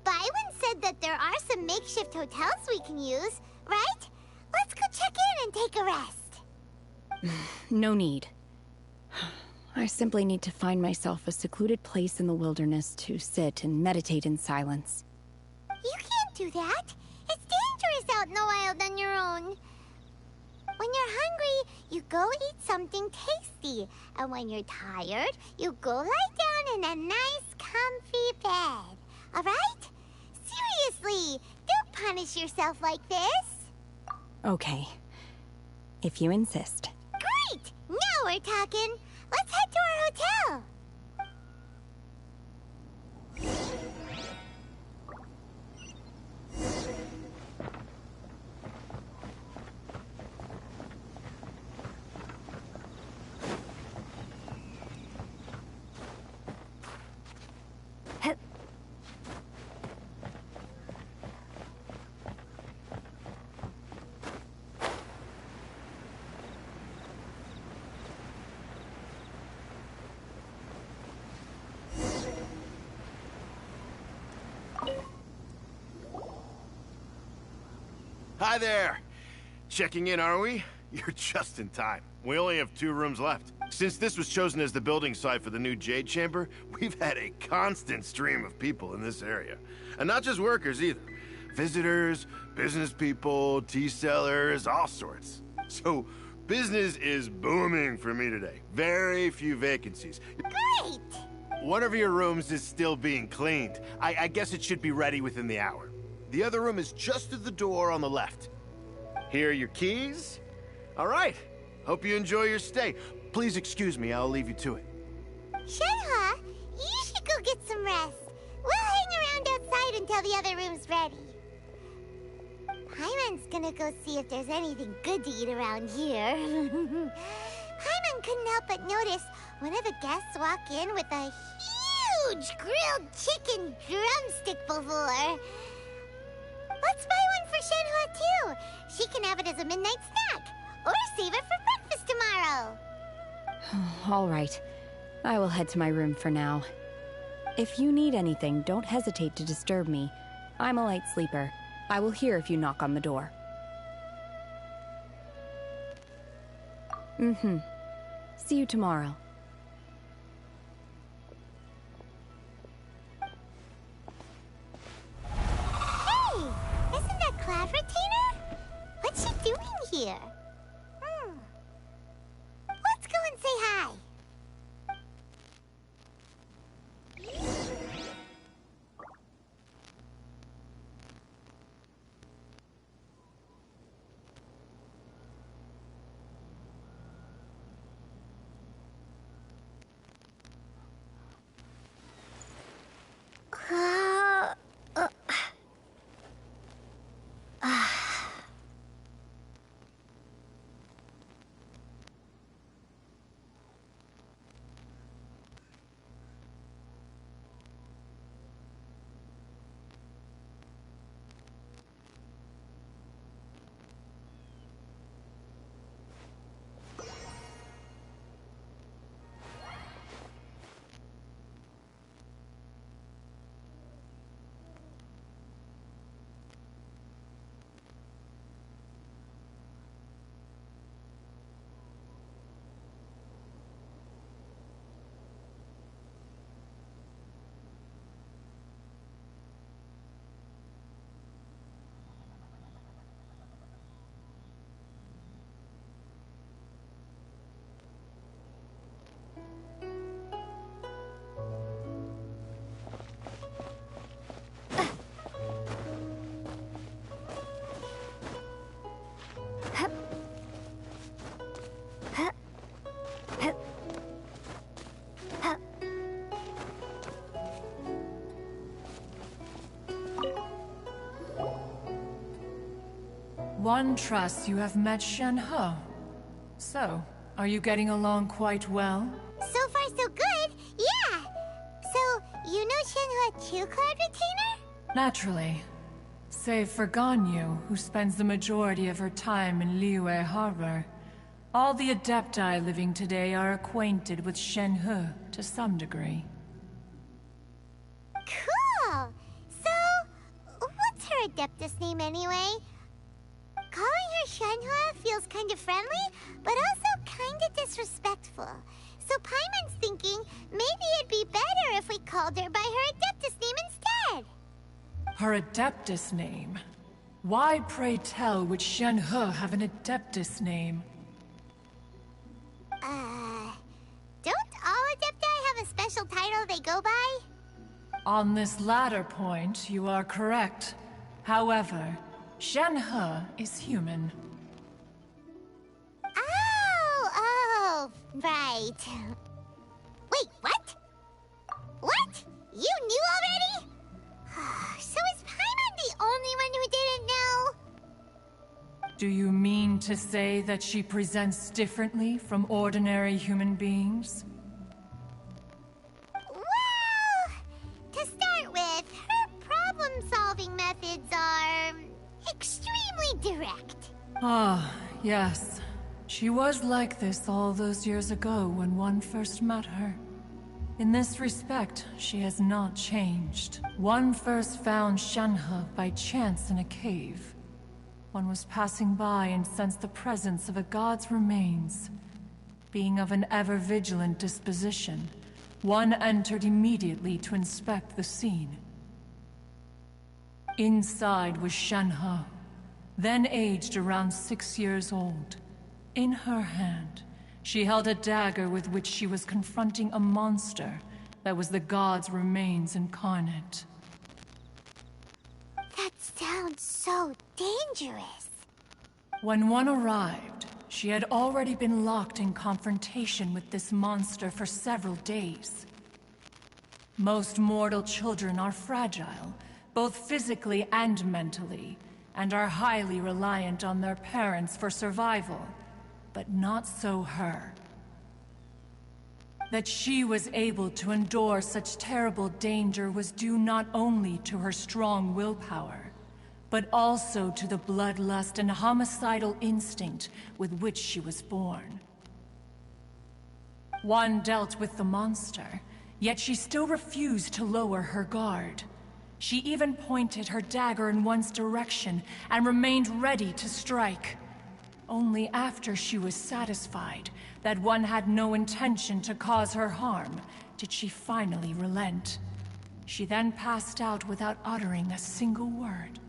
Byron said that there are some makeshift hotels we can use, right? Let's go check in and take a rest. No need. I simply need to find myself a secluded place in the wilderness to sit and meditate in silence. You can't do that. It's dangerous out in the wild on your own. When you're hungry, you go eat something tasty. And when you're tired, you go lie down in a nice, comfy bed. All right? Seriously, don't punish yourself like this. Okay. If you insist. Great! Now we're talking. Let's head to our hotel. Hi there! Checking in, are we? You're just in time. We only have 2 rooms left. Since this was chosen as the building site for the new Jade Chamber, we've had a constant stream of people in this area. And not just workers either. Visitors, business people, tea sellers, all sorts. So, business is booming for me today. Very few vacancies. Great! One of your rooms is still being cleaned. I guess it should be ready within the hour. The other room is just through the door on the left. Here are your keys. All right. Hope you enjoy your stay. Please excuse me, I'll leave you to it. Shenhua, you should go get some rest. We'll hang around outside until the other room's ready. Paimon's gonna go see if there's anything good to eat around here. Paimon couldn't help but notice one of the guests walk in with a huge grilled chicken drumstick before. Let's buy one for Shenhua, too. She can have it as a midnight snack. Or save it for breakfast tomorrow. All right. I will head to my room for now. If you need anything, don't hesitate to disturb me. I'm a light sleeper. I will hear if you knock on the door. See you tomorrow. Cloud Retainer? What's she doing here? Let's go and say hi. One trusts you have met Shen-He. So, are you getting along quite well? So far so good, yeah! So, you know Shen-He Q Card Retainer? Naturally. Save for Ganyu, who spends the majority of her time in Liyue Harbor. All the Adepti living today are acquainted with Shen-He to some degree. Cool! So, what's her Adeptus name anyway? Calling her Shen-He feels kind of friendly, but also kind of disrespectful. So Paimon's thinking maybe it'd be better if we called her by her Adeptus name instead. Her Adeptus name? Why, pray tell, would Shen-He have an Adeptus name? Don't all Adepti have a special title they go by? On this latter point, you are correct. However, Shen-He is human. Oh, right. Wait, what? What? You knew already? So is Paimon the only one who didn't know? Do you mean to say that she presents differently from ordinary human beings? Well, to start with, her problem-solving methods are extremely direct. Ah, yes. She was like this all those years ago when one first met her. In this respect, she has not changed. One first found Shen-He by chance in a cave. One was passing by and sensed the presence of a god's remains. Being of an ever-vigilant disposition, one entered immediately to inspect the scene. Inside was Shen-He, then aged around 6 years old. In her hand, she held a dagger with which she was confronting a monster that was the god's remains incarnate. That sounds so dangerous. When one arrived, she had already been locked in confrontation with this monster for several days. Most mortal children are fragile, both physically and mentally, and are highly reliant on their parents for survival. But not so her. That she was able to endure such terrible danger was due not only to her strong willpower, but also to the bloodlust and homicidal instinct with which she was born. One dealt with the monster, yet she still refused to lower her guard. She even pointed her dagger in one's direction and remained ready to strike. Only after she was satisfied that one had no intention to cause her harm did she finally relent. She then passed out without uttering a single word.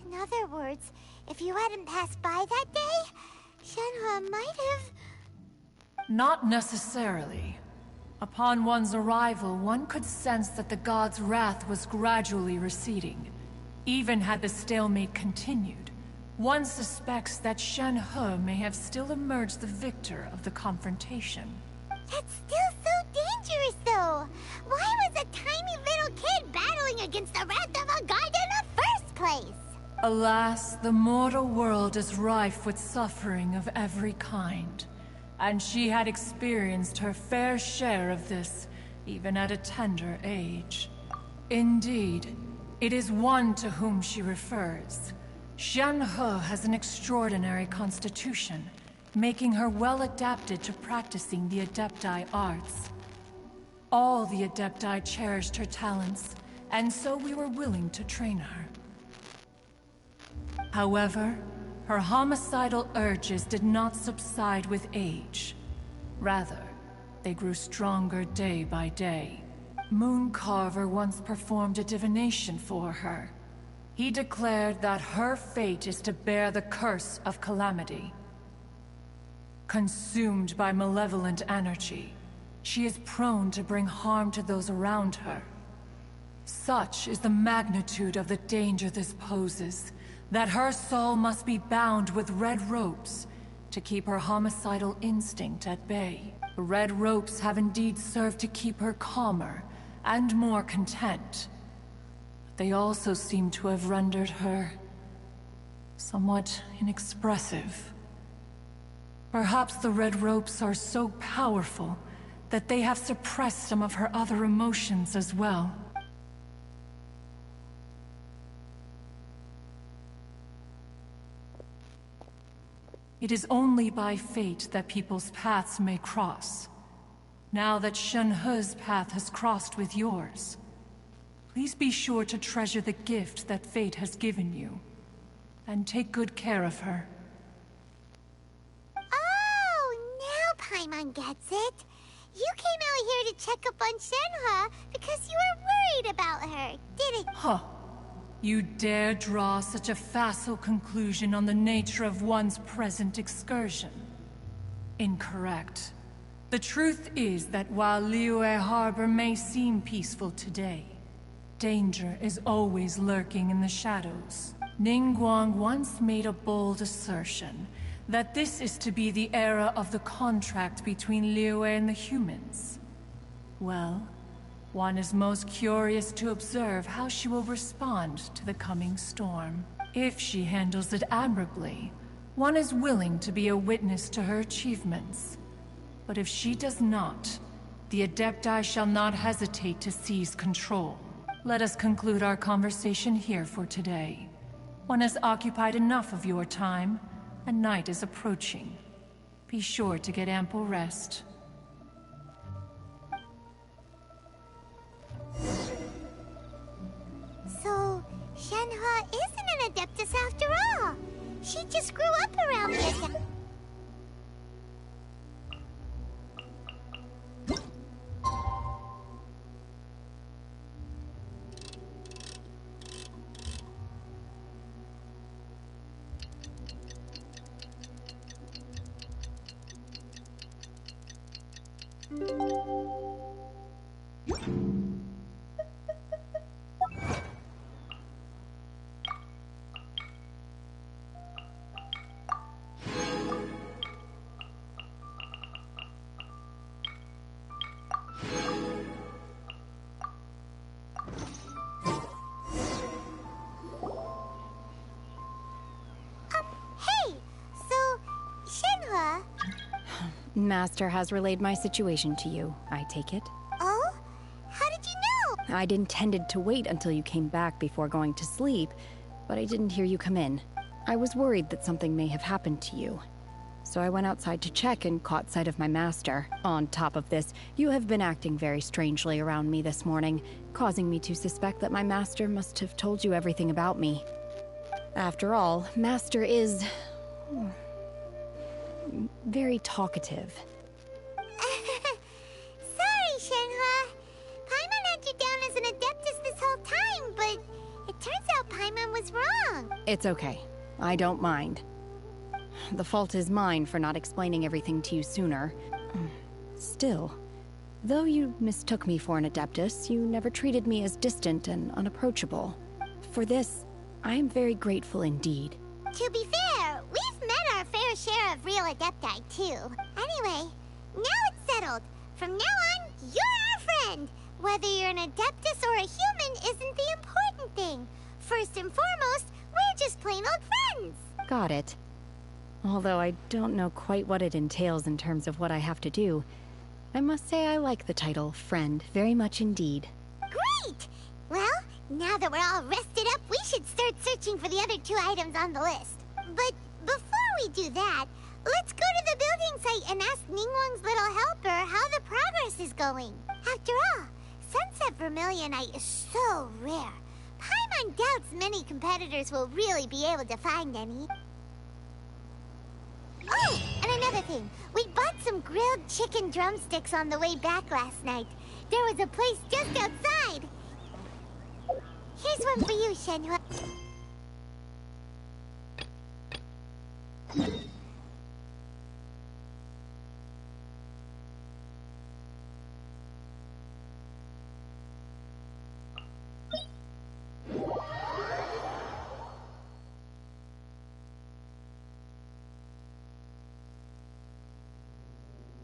In other words, if you hadn't passed by that day, Shen-He might have... Not necessarily. Upon one's arrival, one could sense that the god's wrath was gradually receding. Even had the stalemate continued, one suspects that Shen-He may have still emerged the victor of the confrontation. That's still so dangerous, though! Why was a tiny little kid battling against the wrath of a god in the first place? Alas, the mortal world is rife with suffering of every kind. And she had experienced her fair share of this, even at a tender age. Indeed, it is one to whom she refers. Shen-He has an extraordinary constitution, making her well adapted to practicing the Adepti arts. All the Adepti cherished her talents, and so we were willing to train her. However, her homicidal urges did not subside with age. Rather, they grew stronger day by day. Mooncarver once performed a divination for her. He declared that her fate is to bear the curse of calamity. Consumed by malevolent energy, she is prone to bring harm to those around her. Such is the magnitude of the danger this poses, that her soul must be bound with red ropes to keep her homicidal instinct at bay. The red ropes have indeed served to keep her calmer and more content. They also seem to have rendered her somewhat inexpressive. Perhaps the red ropes are so powerful that they have suppressed some of her other emotions as well. It is only by fate that people's paths may cross. Now that Shen-He's path has crossed with yours, please be sure to treasure the gift that fate has given you, and take good care of her. Oh, now Paimon gets it. You came out here to check up on Shenhe because you were worried about her, didn't you? Huh. You dare draw such a facile conclusion on the nature of one's present excursion? Incorrect. The truth is that while Liyue Harbor may seem peaceful today, danger is always lurking in the shadows. Ningguang once made a bold assertion that this is to be the era of the contract between Liyue and the humans. Well, one is most curious to observe how she will respond to the coming storm. If she handles it admirably, one is willing to be a witness to her achievements. But if she does not, the Adepti shall not hesitate to seize control. Let us conclude our conversation here for today. One has occupied enough of your time, and night is approaching. Be sure to get ample rest. So, Shenhe isn't an Adeptus after all. She just grew up around this. Master has relayed my situation to you, I take it. Oh? How did you know? I'd intended to wait until you came back before going to sleep, but I didn't hear you come in. I was worried that something may have happened to you. So I went outside to check and caught sight of my master. On top of this, you have been acting very strangely around me this morning, causing me to suspect that my master must have told you everything about me. After all, Master is very talkative. Sorry, Shenhe. Paimon had you down as an Adeptus this whole time, but it turns out Paimon was wrong. It's okay. I don't mind. The fault is mine for not explaining everything to you sooner. Still, though you mistook me for an Adeptus, you never treated me as distant and unapproachable. For this, I am very grateful indeed. To be fair, we've met our fair share of real Adepti, too. Anyway, now it's settled. From now on, you're our friend. Whether you're an Adeptus or a human isn't the important thing. First and foremost, we're just plain old friends. Got it. Although I don't know quite what it entails in terms of what I have to do, I must say I like the title friend very much indeed. Great! Well, now that we're all rested up, we should start searching for the other 2 items on the list. But before we do that, let's go to the building site and ask Ningguang's little helper how the progress is going. After all, Sunset Vermilionite is so rare. Paimon doubts many competitors will really be able to find any. Oh, and another thing. We bought some grilled chicken drumsticks on the way back last night. There was a place just outside. Here's one for you, Shenhe.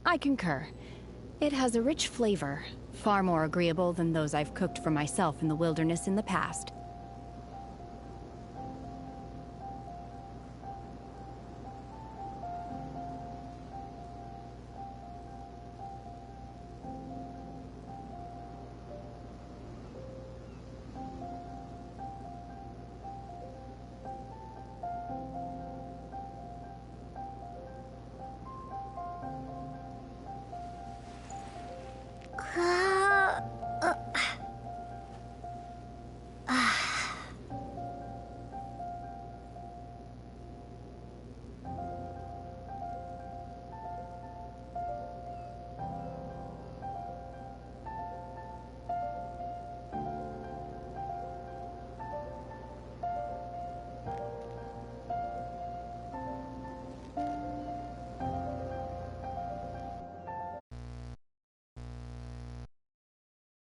I concur. It has a rich flavor, far more agreeable than those I've cooked for myself in the wilderness in the past.